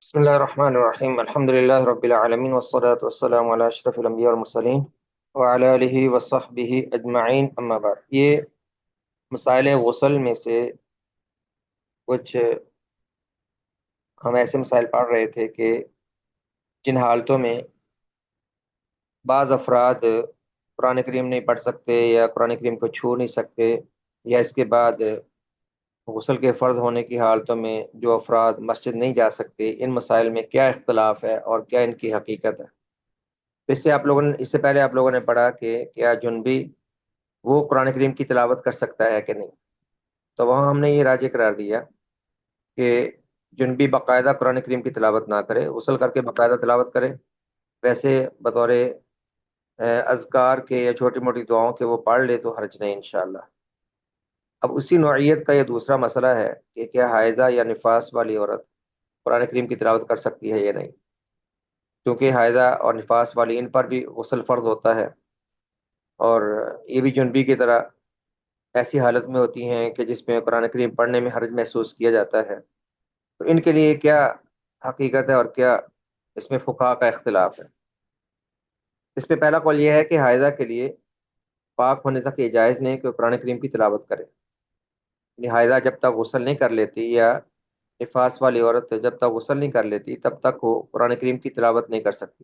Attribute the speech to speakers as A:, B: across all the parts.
A: بسم الله الرحمن الرحيم الحمد لله رب العالمين والصلاة والسلام على أشرف الأنبياء والمرسلين وعلى آله وصحبه أجمعين أما بعد یہ مسائل غسل میں سے کچھ ہم ایسے مسائل پڑھ رہے تھے کہ جن حالتوں میں بعض افراد قرآن کریم نہیں پڑھ سکتے یا قرآن کریم کو چھو نہیں سکتے، یا اس کے بعد غسل کے فرض ہونے کی حالتوں میں جو افراد مسجد نہیں جا سکتے، ان مسائل میں کیا اختلاف ہے اور کیا ان کی حقیقت ہے۔ اس سے پہلے آپ لوگوں نے پڑھا کہ کیا جنبی وہ قرآن کریم کی تلاوت کر سکتا ہے کہ نہیں، تو وہاں ہم نے یہ راجع قرار دیا کہ جنبی باقاعدہ قرآن کریم کی تلاوت نہ کرے، غسل کر کے باقاعدہ تلاوت کرے، ویسے بطور اذکار کے یا چھوٹی موٹی دعاؤں کے وہ پڑھ لے تو حرج نہیں انشاءاللہ۔ اب اسی نوعیت کا یہ دوسرا مسئلہ ہے کہ کیا حائضہ یا نفاس والی عورت قرآن کریم کی تلاوت کر سکتی ہے یا نہیں، کیونکہ حائضہ اور نفاس والی ان پر بھی غسل فرض ہوتا ہے، اور یہ بھی جنبی کی طرح ایسی حالت میں ہوتی ہیں کہ جس میں قرآن کریم پڑھنے میں حرج محسوس کیا جاتا ہے۔ تو ان کے لیے کیا حقیقت ہے اور کیا اس میں فقہا کا اختلاف ہے۔ اس میں پہلا قول یہ ہے کہ حائضہ کے لیے پاک ہونے تک یہ جائز نہیں کہ وہ قرآن کریم کی تلاوت کرے، یعنی حائضہ جب تک غسل نہیں کر لیتی یا نفاس والی عورت جب تک غسل نہیں کر لیتی تب تک وہ قرآن کریم کی تلاوت نہیں کر سکتی،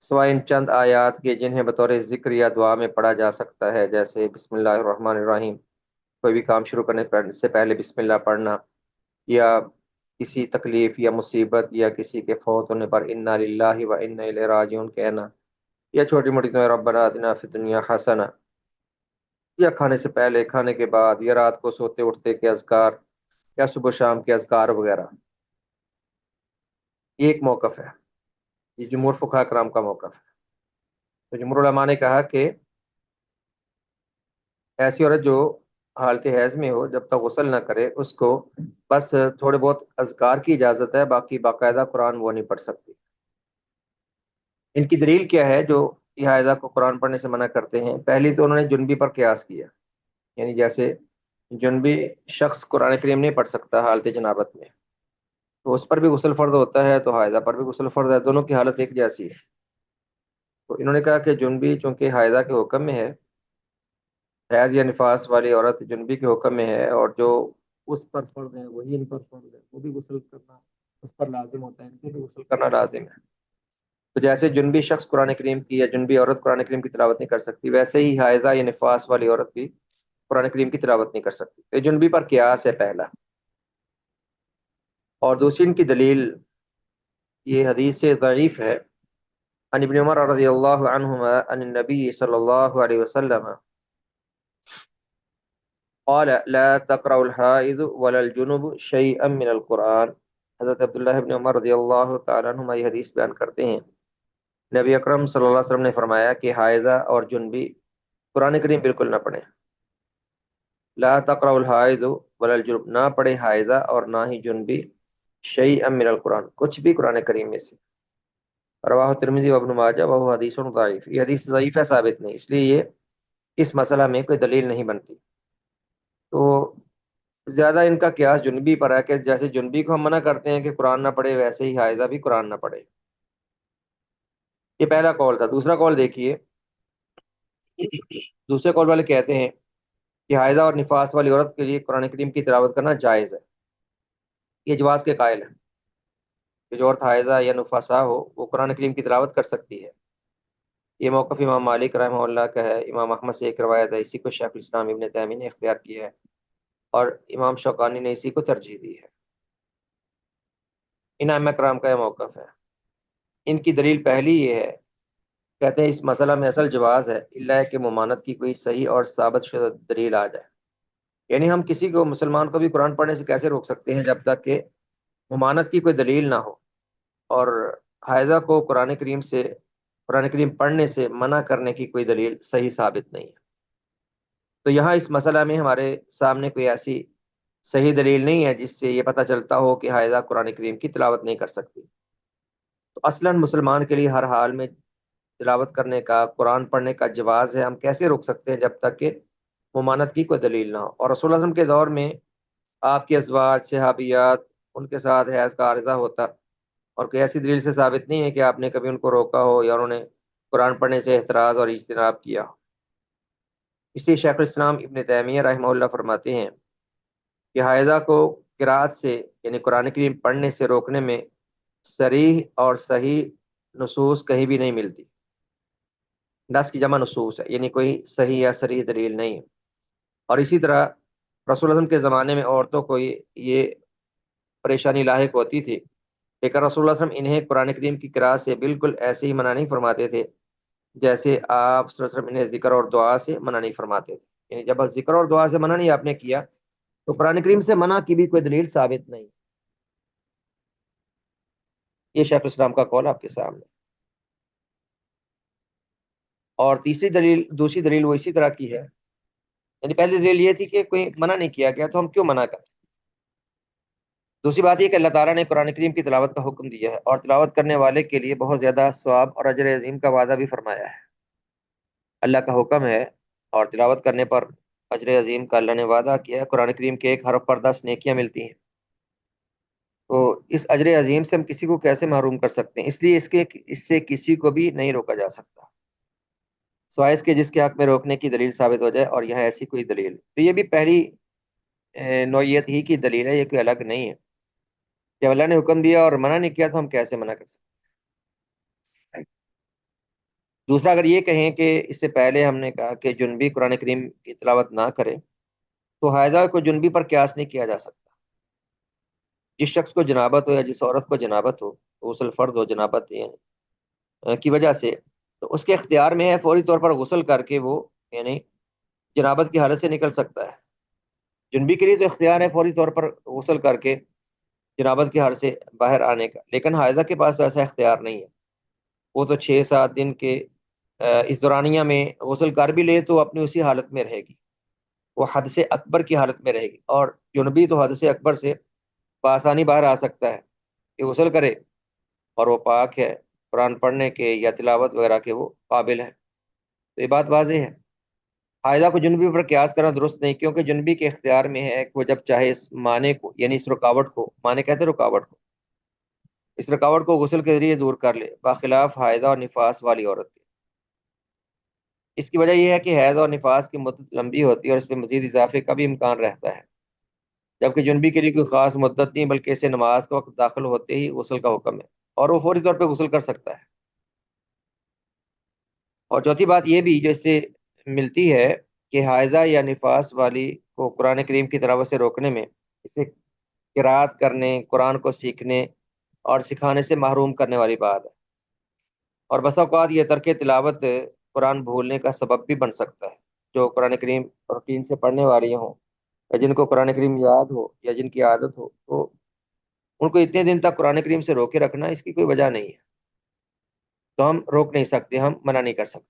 A: سوائے ان چند آیات کے جنہیں بطور ذکر یا دعا میں پڑھا جا سکتا ہے، جیسے بسم اللہ الرحمن الرحیم، کوئی بھی کام شروع کرنے سے پہلے بسم اللہ پڑھنا، یا کسی تکلیف یا مصیبت یا کسی کے فوت ہونے پر انا للہ و انا الیہ راجعون کہنا، یا چھوٹی موٹی دعائیں ربنا آتنا فی الدنیا حسنہ، یا کھانے سے پہلے، کھانے کے بعد، یا رات کو سوتے اٹھتے کے اذکار، یا صبح شام کے اذکار وغیرہ۔ یہ ایک موقف ہے، یہ جمہور فقہاء کرام کا موقف ہے۔ تو جمہور علماء نے کہا کہ ایسی عورت جو حالت حیض میں ہو جب تک غسل نہ کرے اس کو بس تھوڑے بہت اذکار کی اجازت ہے، باقی باقاعدہ قرآن وہ نہیں پڑھ سکتی۔ ان کی دلیل کیا ہے جو یہ حائضہ کو قرآن پڑھنے سے منع کرتے ہیں؟ پہلی تو انہوں نے جنبی پر قیاس کیا، یعنی جیسے جنبی شخص قرآن کریم نہیں پڑھ سکتا حالت جنابت میں، تو اس پر بھی غسل فرض ہوتا ہے، تو حائضہ پر بھی غسل فرض ہے، دونوں کی حالت ایک جیسی ہے۔ تو انہوں نے کہا کہ جنبی چونکہ حائضہ کے حکم میں ہے، حیض یا نفاس والی عورت جنبی کے حکم میں ہے، اور جو اس پر فرض ہے وہی ان پر فرض ہے، وہ بھی غسل کرنا اس پر لازم ہوتا ہے، ان کو بھی غسل کرنا لازم ہے۔ تو جیسے جنبی شخص قرآن کریم کی یا جنبی عورت قرآن کریم کی تلاوت نہیں کر سکتی، ویسے ہی حائضہ یا نفاس والی عورت بھی قرآن کریم کی تلاوت نہیں کر سکتی۔ یہ جنبی پر قیاس ہے پہلا۔ اور دوسری ان کی دلیل یہ حدیث سے ضعیف ہے، عن ابن عمر رضی اللہ عنہما عن النبی صلی اللہ علیہ وسلم قال لا تقرأ الحائض ولا الجنب شيئا من القرآن۔ حضرت عبداللہ ابن عمر رضی اللہ تعالیٰ عنہما یہ حدیث بیان کرتے ہیں، نبی اکرم صلی اللہ علیہ وسلم نے فرمایا کہ حائضہ اور جنبی قرآن کریم بالکل نہ پڑھیں۔ لا تقرأ الحائض ولا الجنب، نہ پڑھے حائضہ اور نہ ہی جنبی شیئا من القرآن، کچھ بھی قرآن کریم میں سے۔ رواہ ترمذی و ابن ماجہ وہو حدیث ضعیف، یہ حدیث ضعیف ہے، ثابت نہیں، اس لیے یہ اس مسئلہ میں کوئی دلیل نہیں بنتی۔ تو زیادہ ان کا قیاس جنبی پر ہے کہ جیسے جنبی کو ہم منع کرتے ہیں کہ قرآن نہ پڑھے، ویسے ہی حائضہ بھی قرآن نہ پڑھے۔ یہ پہلا قول تھا۔ دوسرا قول دیکھیے، دوسرے قول والے کہتے ہیں کہ حائضہ اور نفاس والی عورت کے لیے قرآن کریم کی تلاوت کرنا جائز ہے، یہ جواز کے قائل ہیں کہ جو عورت حائضہ یا نفاسا ہو وہ قرآن کریم کی تلاوت کر سکتی ہے۔ یہ موقف امام مالک رحمہ اللہ کا ہے، امام احمد سے ایک روایت ہے، اسی کو شیخ الاسلام ابن تیمیہ نے اختیار کیا ہے، اور امام شوکانی نے اسی کو ترجیح دی ہے۔ ان ائمہ کرام کا یہ موقف ہے۔ ان کی دلیل پہلی یہ ہے، کہتے ہیں اس مسئلہ میں اصل جواز ہے الا کہ ممانت کی کوئی صحیح اور ثابت شدہ دلیل آ جائے، یعنی ہم کسی کو مسلمان کو بھی قرآن پڑھنے سے کیسے روک سکتے ہیں جب تک کہ ممانت کی کوئی دلیل نہ ہو، اور حائضہ کو قرآن کریم پڑھنے سے منع کرنے کی کوئی دلیل صحیح ثابت نہیں ہے۔ تو یہاں اس مسئلہ میں ہمارے سامنے کوئی ایسی صحیح دلیل نہیں ہے جس سے یہ پتہ چلتا ہو کہ حائضہ قرآن کریم کی تلاوت نہیں کر سکتی۔ تو اصلاً مسلمان کے لیے ہر حال میں تلاوت کرنے کا، قرآن پڑھنے کا جواز ہے، ہم کیسے روک سکتے ہیں جب تک کہ ممانت کی کوئی دلیل نہ ہو۔ اور رسول اللہ صلی اللہ علیہ وسلم کے دور میں آپ کے ازواج، صحابیات ان کے ساتھ حیض کا عارضہ ہوتا، اور کوئی ایسی دلیل سے ثابت نہیں ہے کہ آپ نے کبھی ان کو روکا ہو یا انہوں نے قرآن پڑھنے سے احتراز اور اجتناب کیا ہو۔ اس لیے شیخ الاسلام ابن تیمیہ رحمہ اللہ فرماتے ہیں کہ حائضہ کو قرات سے یعنی قرآن کریم پڑھنے سے روکنے میں صریح اور صحیح نصوص کہیں بھی نہیں ملتی۔ نص کی جمع نصوص ہے، یعنی کوئی صحیح یا صریح دلیل نہیں ہے۔ اور اسی طرح رسول اللہ کے زمانے میں عورتوں کو یہ پریشانی لاحق ہوتی تھی، لیکن رسول اللہ صلی اللہ علیہ وسلم انہیں قرآن کریم کی قرات سے بالکل ایسے ہی منع نہیں فرماتے تھے جیسے آپ صلی اللہ علیہ وسلم انہیں ذکر اور دعا سے منع نہیں فرماتے تھے۔ یعنی جب ذکر اور دعا سے منع نہیں آپ نے کیا تو قرآن کریم سے منع کی بھی کوئی دلیل ثابت نہیں۔ یہ شیخ الاسلام کا قول آپ کے سامنے۔ اور دوسری دلیل وہ اسی طرح کی ہے، یعنی پہلی دلیل یہ تھی کہ کوئی منع نہیں کیا گیا تو ہم کیوں منع کریں۔ دوسری بات یہ کہ اللہ تعالیٰ نے قرآن کریم کی تلاوت کا حکم دیا ہے اور تلاوت کرنے والے کے لیے بہت زیادہ ثواب اور اجر عظیم کا وعدہ بھی فرمایا ہے۔ اللہ کا حکم ہے اور تلاوت کرنے پر اجر عظیم کا اللہ نے وعدہ کیا ہے۔ قرآن کریم کے ایک حرف پر 10 نیکیاں ملتی ہیں، تو اس اجر عظیم سے ہم کسی کو کیسے محروم کر سکتے ہیں؟ اس لیے اس سے کسی کو بھی نہیں روکا جا سکتا سوائے اس کے جس کے حق میں روکنے کی دلیل ثابت ہو جائے، اور یہاں ایسی کوئی دلیل تو یہ بھی پہلی نوعیت ہی کی دلیل ہے، یہ کوئی الگ نہیں ہے۔ جب اللہ نے حکم دیا اور منع نہیں کیا تو ہم کیسے منع کر سکتے؟ دوسرا، اگر یہ کہیں کہ اس سے پہلے ہم نے کہا کہ جنبی قرآن کریم کی تلاوت نہ کرے تو حائضہ کو جنبی پر قیاس نہیں کیا جا سکتا۔ جس شخص کو جنابت ہو یا جس عورت کو جنابت ہو، غسل فرض ہو جنابت کی وجہ سے، تو اس کے اختیار میں ہے فوری طور پر غسل کر کے وہ یعنی جنابت کی حالت سے نکل سکتا ہے۔ جنبی کے لیے تو اختیار ہے فوری طور پر غسل کر کے جنابت کی حالت سے باہر آنے کا، لیکن حائضہ کے پاس ایسا اختیار نہیں ہے۔ وہ تو 6-7 دن کے اس دورانیہ میں غسل کر بھی لے تو اپنی اسی حالت میں رہے گی، وہ حد سے اکبر کی حالت میں رہے گی، اور جنبی تو حد سے اکبر سے بآسانی باہر آ سکتا ہے کہ غسل کرے اور وہ پاک ہے، قرآن پڑھنے کے یا تلاوت وغیرہ کے وہ قابل ہے۔ تو یہ بات واضح ہے، حائضہ کو جنبی پر قیاس کرنا درست نہیں، کیونکہ جنبی کے اختیار میں ہے کہ وہ جب چاہے اس معنی کو یعنی اس رکاوٹ کو، معنی کہتے ہیں رکاوٹ کو، اس رکاوٹ کو غسل کے ذریعے دور کر لے، بخلاف حائضہ اور نفاس والی عورت کے۔ اس کی وجہ یہ ہے کہ حیض اور نفاس کی مدت لمبی ہوتی ہے اور اس میں مزید اضافے کا بھی امکان رہتا ہے، جبکہ جنبی کے لیے کوئی خاص مدت نہیں، بلکہ اسے نماز کا وقت داخل ہوتے ہی غسل کا حکم ہے اور وہ فوری طور پہ غسل کر سکتا ہے۔ اور چوتھی بات یہ بھی جو اس سے ملتی ہے کہ حائضہ یا نفاس والی کو قرآن کریم کی تلاوت سے روکنے میں اسے قرات کرنے، قرآن کو سیکھنے اور سکھانے سے محروم کرنے والی بات ہے، اور بسا اوقات یہ ترک تلاوت قرآن بھولنے کا سبب بھی بن سکتا ہے۔ جو قرآن کریم روٹین سے پڑھنے والی ہوں یا جن کو قرآن کریم یاد ہو یا جن کی عادت ہو، تو ان کو اتنے دن تک قرآن کریم سے روکے رکھنا اس کی کوئی وجہ نہیں ہے، تو ہم روک نہیں سکتے، ہم منع نہیں کر سکتے۔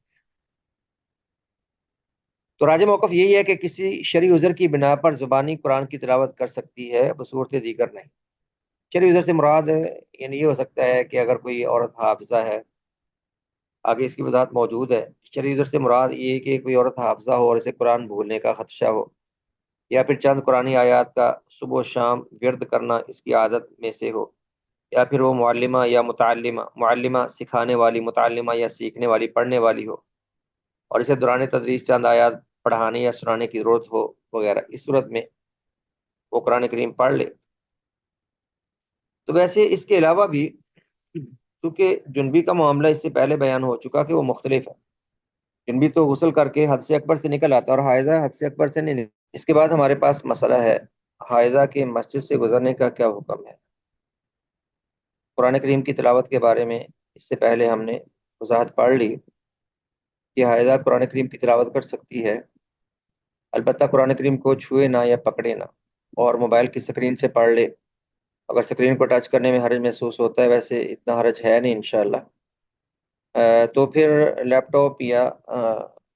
A: تو راج موقف یہی ہے کہ کسی شرعی عذر کی بنا پر زبانی قرآن کی تلاوت کر سکتی ہے، بصورت دیگر نہیں۔ شرعی عذر سے مراد یعنی یہ ہو سکتا ہے کہ اگر کوئی عورت حافظہ ہے، آگے اس کی وضاحت موجود ہے۔ شرعی عذر سے مراد یہ کہ کوئی عورت حافظہ ہو اور اسے قرآن بھولنے کا خدشہ ہو، یا پھر چند قرآنی آیات کا صبح و شام ورد کرنا اس کی عادت میں سے ہو، یا پھر وہ معلمہ یا معلمہ سکھانے والی، متعلمہ یا سیکھنے والی، پڑھنے والی ہو، اور اسے دوران تدریس چند آیات پڑھانے یا سنانے کی ضرورت ہو وغیرہ، اس صورت میں وہ قرآن کریم پڑھ لے۔ تو ویسے اس کے علاوہ بھی چونکہ جنبی کا معاملہ اس سے پہلے بیان ہو چکا کہ وہ مختلف ہے، جنبی تو غسل کر کے حد سے اکبر سے نکل آتا ہے اور حائضہ حد سے اکبر سے نہیں نکل۔ اس کے بعد ہمارے پاس مسئلہ ہے حائضہ کے مسجد سے گزرنے کا کیا حکم ہے۔ قرآن کریم کی تلاوت کے بارے میں اس سے پہلے ہم نے وضاحت پڑھ لی کہ حائضہ قرآن کریم کی تلاوت کر سکتی ہے، البتہ قرآن کریم کو چھوئے نہ یا پکڑے نہ، اور موبائل کی اسکرین سے پڑھ لے۔ اگر اسکرین کو ٹچ کرنے میں حرج محسوس ہوتا ہے، ویسے اتنا حرج ہے نہیں انشاءاللہ، تو پھر لیپ ٹاپ یا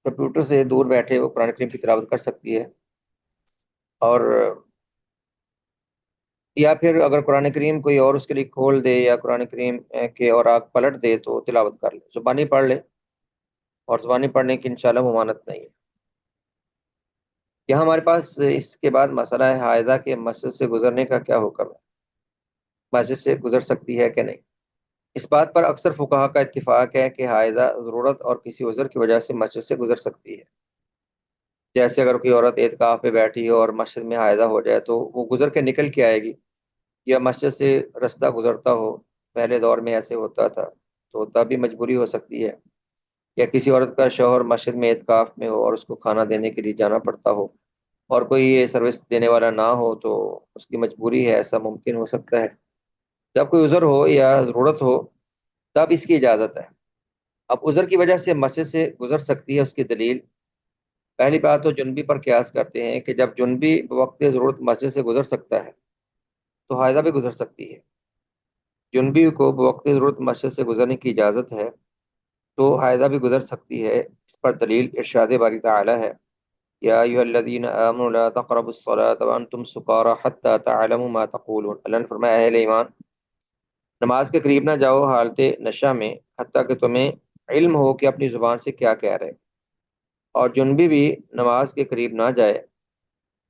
A: کمپیوٹر سے دور بیٹھے وہ قرآن کریم کی تلاوت کر سکتی ہے، اور یا پھر اگر قرآن کریم کوئی اور اس کے لیے کھول دے یا قرآن کریم کے اوراق پلٹ دے تو تلاوت کر لے، زبانی پڑھ لے، اور زبانی پڑھنے کی انشاءاللہ ممانعت نہیں ہے۔ یہاں ہمارے پاس اس کے بعد مسئلہ ہے حائضہ کے مسجد سے گزرنے کا کیا حکم ہے۔ مسجد سے گزر سکتی ہے کہ نہیں؟ اس بات پر اکثر فقہا کا اتفاق ہے کہ حائضہ ضرورت اور کسی عذر کی وجہ سے مسجد سے گزر سکتی ہے۔ جیسے اگر کوئی عورت اعتکاف پہ بیٹھی ہو اور مسجد میں حائضہ ہو جائے تو وہ گزر کے نکل کے آئے گی، یا مسجد سے رستہ گزرتا ہو، پہلے دور میں ایسے ہوتا تھا، تو تب بھی مجبوری ہو سکتی ہے۔ یا کسی عورت کا شوہر مسجد میں اعتکاف میں ہو اور اس کو کھانا دینے کے لیے جانا پڑتا ہو اور کوئی یہ سروس دینے والا نہ ہو تو اس کی مجبوری ہے، ایسا ممکن ہو سکتا ہے۔ جب کوئی عذر ہو یا ضرورت ہو تب اس کی اجازت ہے۔ اب عذر کی وجہ سے مسجد سے گزر سکتی ہے، اس کی دلیل پہلی بات تو جنبی پر قیاس کرتے ہیں کہ جب جنبی بوقت ضرورت مسجد سے گزر سکتا ہے تو حائضہ بھی گزر سکتی ہے۔ جنبی کو بوقت ضرورت مسجد سے گزرنے کی اجازت ہے تو حائضہ بھی گزر سکتی ہے۔ اس پر دلیل ارشاد باری تعالی ہے، یا ایھا الذین آمنوا لا تقربوا الصلاة وانتم سکارى حتى تعلموا ما تقولون۔ اللہ نے فرمایا اہل ایمان، نماز کے قریب نہ جاؤ حالت نشہ میں حتیٰ کہ تمہیں علم ہو کہ اپنی زبان سے کیا کہہ رہے، اور جنبی بھی نماز کے قریب نہ جائے،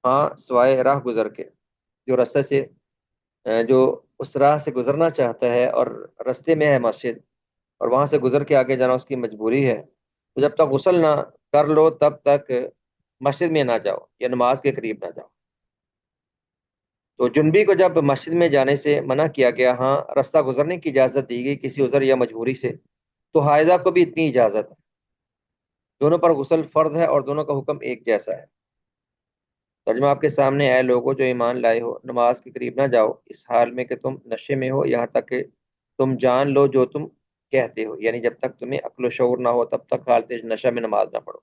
A: ہاں سوائے راہ گزر کے، جو رستے سے جو اس راہ سے گزرنا چاہتا ہے اور رستے میں ہے مسجد اور وہاں سے گزر کے آگے جانا اس کی مجبوری ہے، تو جب تک غسل نہ کر لو تب تک مسجد میں نہ جاؤ یا نماز کے قریب نہ جاؤ۔ تو جنبی کو جب مسجد میں جانے سے منع کیا گیا، ہاں رستہ گزرنے کی اجازت دی گئی کسی عذر یا مجبوری سے، تو حائضہ کو بھی اتنی اجازت ہے۔ دونوں پر غسل فرض ہے اور دونوں کا حکم ایک جیسا ہے۔ ترجمہ آپ کے سامنے ہے، لوگوں جو ایمان لائے ہو، نماز کے قریب نہ جاؤ اس حال میں کہ تم نشے میں ہو، یہاں تک کہ تم جان لو جو تم کہتے ہو، یعنی جب تک تمہیں عقل و شعور نہ ہو تب تک حالت نشہ میں نماز نہ پڑھو،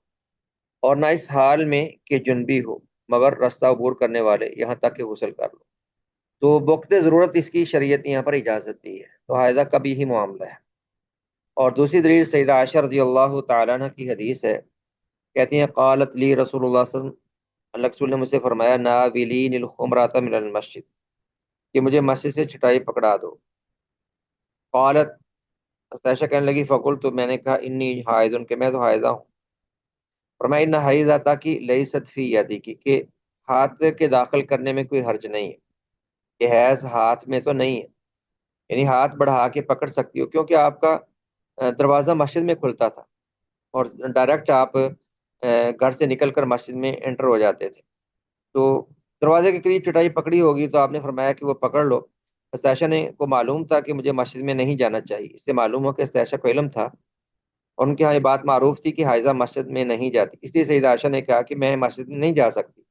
A: اور نہ اس حال میں کہ جنبی ہو مگر رستہ عبور کرنے والے، یہاں تک کہ غسل کر لو۔ تو وقت ضرورت اس کی شریعت نے یہاں پر اجازت دی ہے، تو حائضہ کا بھی ہی معاملہ ہے۔ اور دوسری دلیل سیدہ عائشہ رضی اللہ تعالیٰ عنہ کی حدیث ہے، کہتی ہیں قالت لی رسول اللہ صلی اللہ علیہ وسلم، اللہ کے رسول نے مجھ سے فرمایا ناولین الخمرۃ من المسجد، کہ مجھے مسجد سے چھٹائی پکڑا دو۔ قالت، عائشہ کہنے لگی فقلت، تو میں نے کہا انی حائض، کہ میں تو حائضہ ہوں۔ فرمایا ان حیضہ کی لیست فی یدی کہ ہاتھ کے داخل کرنے میں کوئی حرج نہیں ہے، کہ حیض ہاتھ میں تو نہیں ہے، یعنی ہاتھ بڑھا کے پکڑ سکتی ہو، کیونکہ آپ کا دروازہ مسجد میں کھلتا تھا اور ڈائریکٹ آپ گھر سے نکل کر مسجد میں انٹر ہو جاتے تھے، تو دروازے کے قریب چٹائی پکڑی ہوگی تو آپ نے فرمایا کہ وہ پکڑ لو۔ استعشا نے کو معلوم تھا کہ مجھے مسجد میں نہیں جانا چاہیے، اس سے معلوم ہو کہ استعشا کو علم تھا اور ان کے ہاں یہ بات معروف تھی کہ حائضہ مسجد میں نہیں جاتی، اس لیے سیدہ عائشہ نے کہا کہ میں مسجد میں نہیں جا سکتی،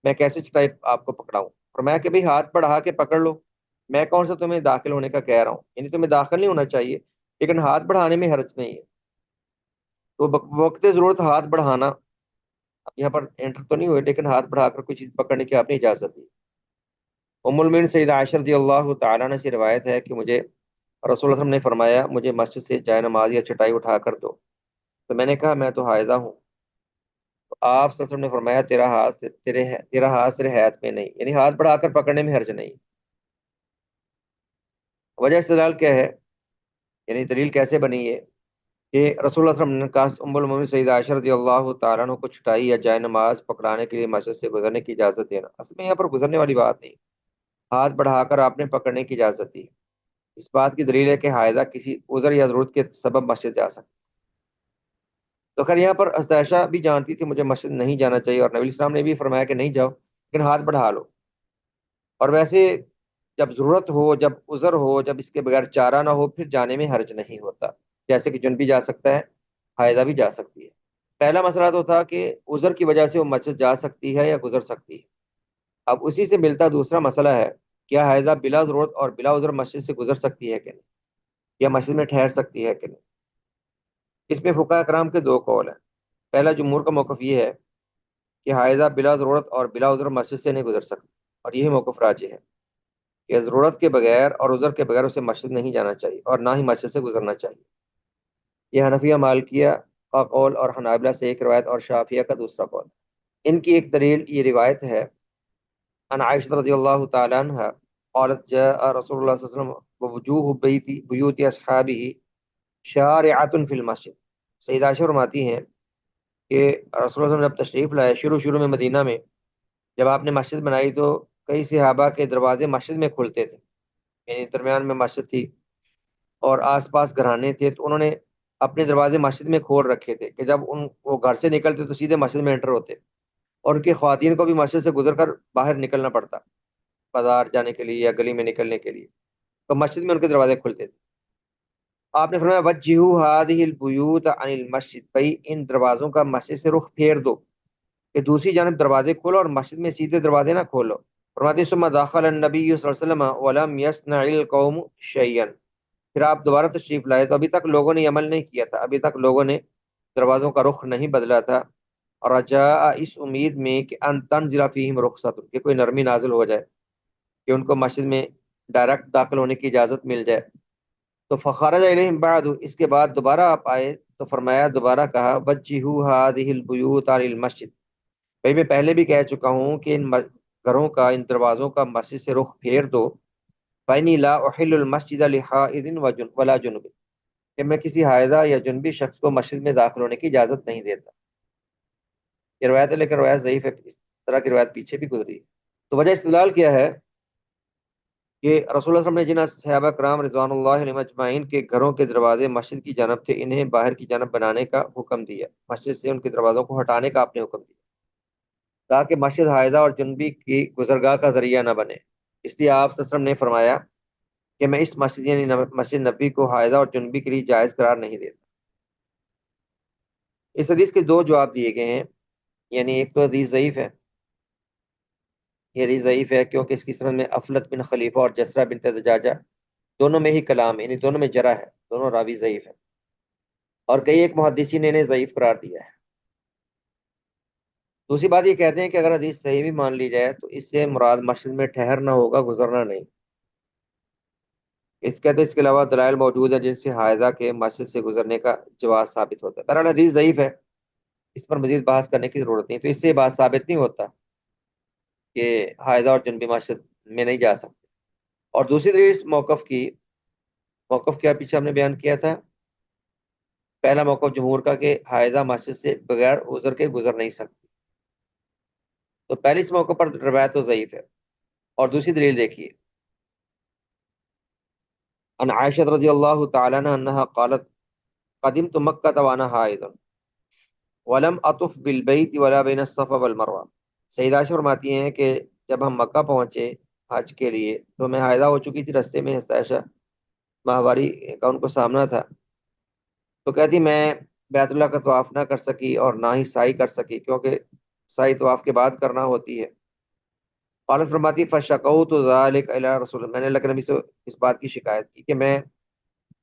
A: میں کیسے چٹائی آپ کو پکڑاؤں؟ فرمایا کہ بھئی ہاتھ بڑھا کے پکڑ لو، میں کون سا تمہیں داخل ہونے کا کہہ رہا ہوں، یعنی تمہیں داخل نہیں ہونا چاہیے لیکن ہاتھ بڑھانے میں حرج نہیں ہے۔ تو وقت ضرورت ہاتھ بڑھانا، یہاں پر انٹر تو نہیں ہوئے لیکن ہاتھ بڑھا کر کوئی چیز پکڑنے کی آپ نے اجازت دی۔ ام المؤمنین سیدہ عائشہ رضی اللہ تعالیٰ عنہ سے روایت ہے کہ مجھے رسول اللہ صلی اللہ علیہ وسلم نے فرمایا مجھے مسجد سے جائے نماز یا چٹائی اٹھا کر دو، تو میں نے کہا میں تو حائضہ ہوں، تو آپ صلی اللہ علیہ وسلم نے فرمایا تیرا ہاتھ صرف ہاتھ میں نہیں، یعنی ہاتھ بڑھا کر پکڑنے میں حرج نہیں۔ وجہ استدلال کیا ہے، یعنی دلیل کیسے بنی ہے کہ رسول اللہ صلی اللہ علیہ وسلم نے کہا ام المؤمنین سیدہ عائشہ رضی اللہ تعالیٰ عنہ کو چھٹائی یا جائے نماز پکڑانے کے لیے مسجد سے گزرنے کی اجازت دینا، اصل میں یہاں پر گزرنے والی بات نہیں، ہاتھ بڑھا کر آپ نے پکڑنے کی اجازت دی۔ اس بات کی دلیل ہے کہ حائضہ کسی عذر یا ضرورت کے سبب مسجد جا سکتی۔ تو خیر یہاں پر عائشہ بھی جانتی تھی مجھے مسجد نہیں جانا چاہیے، اور نبی علیہ السلام نے بھی فرمایا کہ نہیں جاؤ لیکن ہاتھ بڑھا لو۔ اور ویسے جب ضرورت ہو، جب عذر ہو، جب اس کے بغیر چارہ نہ ہو، پھر جانے میں حرج نہیں ہوتا، جیسے کہ جنبی جا سکتا ہے، حائضہ بھی جا سکتی ہے۔ پہلا مسئلہ تو تھا کہ عذر کی وجہ سے وہ مسجد جا سکتی ہے یا گزر سکتی ہے، اب اسی سے ملتا دوسرا مسئلہ ہے، کیا حائضہ بلا ضرورت اور بلا عذر مسجد سے گزر سکتی ہے کہ نہیں، یا مسجد میں ٹھہر سکتی ہے کہ نہیں؟ اس میں فقہاء کرام کے دو قول ہیں۔ پہلا جمہور کا موقف یہ ہے کہ حائضہ بلا ضرورت اور بلا عذر مسجد سے نہیں گزر سکتی، اور یہی موقف راجح ہے کہ ضرورت کے بغیر اور عذر کے بغیر اسے مسجد نہیں جانا چاہیے اور نہ ہی مسجد سے گزرنا چاہیے۔ یہ حنفیہ مالکیہ کا قول اور حنابلہ سے ایک روایت اور شافعیہ کا دوسرا قول۔ ان کی ایک دلیل یہ روایت ہے عن عائشہ رضی اللہ تعالی عنہ قالت جاء رسول اللہ صلی اللہ علیہ وسلم ووجوہ بیوت اصحابہ شارعۃ فی المسجد۔ سیدہ عائشہ فرماتی ہیں کہ رسول اللہ صلی اللہ علیہ وسلم جب تشریف لائے شروع میں مدینہ میں، جب آپ نے مسجد بنائی تو کئی صحابہ کے دروازے مسجد میں کھلتے تھے، یعنی درمیان میں مسجد تھی اور آس پاس گھرانے تھے، تو انہوں نے اپنے دروازے مسجد میں کھول رکھے تھے کہ جب وہ گھر سے نکلتے تو سیدھے مسجد میں انٹر ہوتے، اور ان کی خواتین کو بھی مسجد سے گزر کر باہر نکلنا پڑتا بازار جانے کے لیے یا گلی میں نکلنے کے لیے، تو مسجد میں ان کے دروازے کھلتے تھے۔ آپ نے فرمایا وجہوا هذه البیوت عن المسجد، بھائی ان دروازوں کا مسجد سے رخ پھیر دو، کہ دوسری جانب دروازے کھولو اور مسجد میں سیدھے دروازے نہ کھولو۔ فرماتے ہیں ثم دخل النبی صلی اللہ علیہ وسلم ولم يصنع القوم شيئا، پھر آپ دوبارہ تشریف لائے تو ابھی تک لوگوں نے یہ عمل نہیں کیا تھا، ابھی تک لوگوں نے دروازوں کا رخ نہیں بدلا تھا، اور رجاء اس امید میں کہ ان تنزل فیہم رخصت، کہ کوئی نرمی نازل ہو جائے کہ ان کو مسجد میں ڈائریکٹ داخل ہونے کی اجازت مل جائے۔ تو فخرج الیہم بعد، اس کے بعد دوبارہ آپ آئے تو فرمایا، دوبارہ کہا وجہوا هذه البیوت علی المسجد، بھائی میں پہلے بھی کہہ چکا ہوں کہ ان گھروں کا، ان دروازوں کا مسجد سے رخ پھیر دو، فإنی لا احل المسجد لحائض ولا جنب، کہ میں کسی حائضہ یا جنبی شخص کو مسجد میں داخل ہونے کی اجازت نہیں دیتا۔ یہ روایت ہے لیکن روایت ضعیف ہے، اس طرح کی روایت پیچھے بھی گزری ہے۔ تو وجہ استدلال کیا ہے کہ رسول اللہ صلی اللہ علیہ وسلم نے جن صحابہ کرام رضوان اللہ علیہم اجمعین کے گھروں کے دروازے مسجد کی جانب تھے، انہیں باہر کی جانب بنانے کا حکم دیا، مسجد سے ان کے دروازوں کو ہٹانے کا آپ نے حکم دیا، تاکہ مسجد حائضہ اور جنبی کی گزرگاہ کا ذریعہ نہ بنے۔ اس لیے آپ صلی اللہ علیہ وسلم نے فرمایا کہ میں اس مسجد یعنی مسجد نبی کو حائضہ اور جنبی کے لیے جائز قرار نہیں دیتا۔ اس حدیث کے دو جواب دیے گئے ہیں، یعنی ایک تو حدیث ضعیف ہے، یہ حدیث ضعیف ہے کیونکہ اس کی سند میں افلت بن خلیفہ اور جسرہ بنت دجاجہ دونوں میں ہی کلام ہے، یعنی دونوں میں جرح ہے، دونوں راوی ضعیف ہے، اور کئی ایک محدثین نے انہیں ضعیف قرار دیا ہے۔ دوسری بات یہ کہتے ہیں کہ اگر حدیث صحیح بھی مان لی جائے تو اس سے مراد مسجد میں ٹھہرنا ہوگا، گزرنا نہیں۔ اس کے علاوہ دلائل موجود ہیں جن سے حائضہ کے مسجد سے گزرنے کا جواز ثابت ہوتا ہے۔ بہرحال حدیث ضعیف ہے، اس پر مزید بحث کرنے کی ضرورت نہیں، تو اس سے یہ بات ثابت نہیں ہوتا کہ حائضہ اور جنبی مسجد میں نہیں جا سکتے۔ اور دوسری دلیل اس موقف کیا پیچھے ہم نے بیان کیا تھا، پہلا موقف جمہور کا کہ حائضہ مسجد سے بغیر عذر کے گزر نہیں سکتی، تو پہلے اس موقع پر روایت تو ضعیف ہے۔ اور دوسری دلیل دیکھیے، ان عائشہ رضی اللہ تعالی عنہ انہا قالت قدمت مکہ وانا حائض ولم اطف بالبیت ولا بین الصفا والمروہ، سیدہ عائشہ فرماتی ہیں کہ جب ہم مکہ پہنچے حج کے لیے تو میں حائضہ ہو چکی تھی، رستے میں عائشہ ماہواری کا ان کو سامنا تھا، تو کہتی میں بیت اللہ کا طواف نہ کر سکی اور نہ ہی سعی کر سکی، کیونکہ سعی طواف کے بعد کرنا ہوتی ہے۔ قالت فرماتی فشکوت ذلک الی رسول اللہ، میں نے اللہ کے نبی سے اس بات کی شکایت کی کہ میں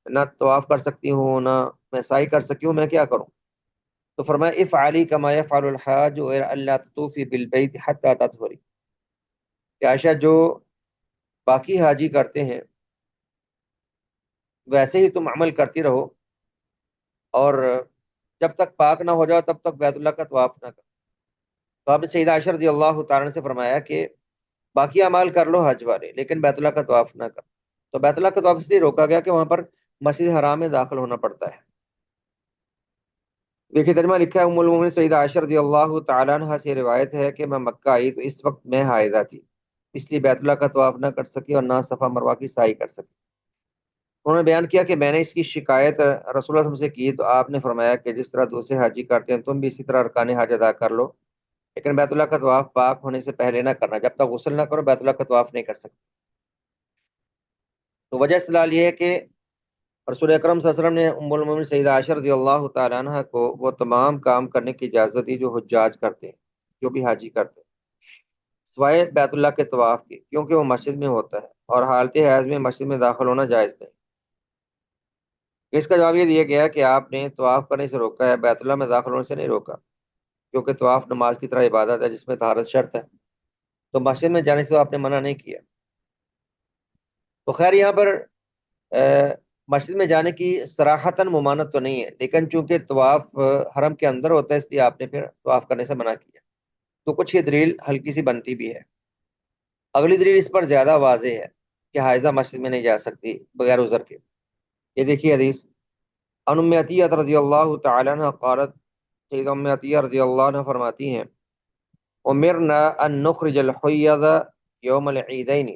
A: نہ طواف کر سکتی ہوں نہ میں سعی کر سکی ہوں، میں کیا کروں؟ تو فرمایا افعلی کما یفعل الحاج غیر اللہ تطوفی بالبیت حتی تطہری، کہ عائشہ جو باقی حاجی کرتے ہیں ویسے ہی تم عمل کرتی رہو، اور جب تک پاک نہ ہو جاؤ تب تک بیت اللہ کا طواف نہ کرو۔ تو آپ نے سیدہ عائشہ رضی اللہ تعالیٰ عنہ سے فرمایا کہ باقی اعمال کر لو حج والے، لیکن بیت اللہ کا طواف نہ کرو۔ تو بیت اللہ کا طواف اس لیے روکا گیا کہ وہاں پر مسجد حرام میں داخل ہونا پڑتا ہے۔ دیکھیے ترجمہ لکھا ہے، ام المومنین سیدہ عائشہ رضی اللہ تعالیٰ عنہ سے روایت ہے کہ میں مکہ آئی تو اس وقت میں حائضہ تھی، اس لیے بیت اللہ کا طواف نہ کر سکی اور نہ صفا مروہ کی سعی کر سکی۔ انہوں نے بیان کیا کہ میں نے اس کی شکایت رسول اللہ صلی اللہ علیہ وسلم سے کی، تو آپ نے فرمایا کہ جس طرح دوسرے حاجی کرتے ہیں تم بھی اسی طرح ارکان حج ادا کر لو، لیکن بیت اللہ کا طواف پاک ہونے سے پہلے نہ کرنا، جب تک غسل نہ کرو بیت اللہ کا طواف نہیں کر سکتے۔ تو وجہ استدلال یہ ہے کہ رسول اکرم صلی اللہ علیہ وسلم نے ام المومنین سیدہ عائشہ رضی اللہ تعالیٰ عنہ کو وہ تمام کام کرنے کی اجازت دی جو حجاج کرتے ہیں، جو بھی حاجی کرتے ہیں، سوائے بیت اللہ کے طواف کے، کیونکہ وہ مسجد میں ہوتا ہے اور حالت حیض میں مسجد میں داخل ہونا جائز نہیں۔ اس کا جواب یہ دیا گیا کہ آپ نے طواف کرنے سے روکا ہے، بیت اللہ میں داخل ہونے سے نہیں روکا، کیونکہ طواف نماز کی طرح عبادت ہے جس میں طہارت شرط ہے، تو مسجد میں جانے سے تو آپ نے منع نہیں کیا۔ تو خیر یہاں پر مسجد میں جانے کی صراحتاً ممانعت تو نہیں ہے، لیکن چونکہ طواف حرم کے اندر ہوتا ہے اس لیے آپ نے پھر طواف کرنے سے منع کیا، تو کچھ یہ دلیل ہلکی سی بنتی بھی ہے۔ اگلی دلیل اس پر زیادہ واضح ہے کہ حائضہ مسجد میں نہیں جا سکتی بغیر عذر کے۔ یہ دیکھیے حدیث، ان ام عطیہ رضی اللہ تعالیٰ عنہ قالت، سیدہ ام عطیہ رضی اللہ عنہ فرماتی ہیں امرنا ان نخرج الحیض یوم العیدین،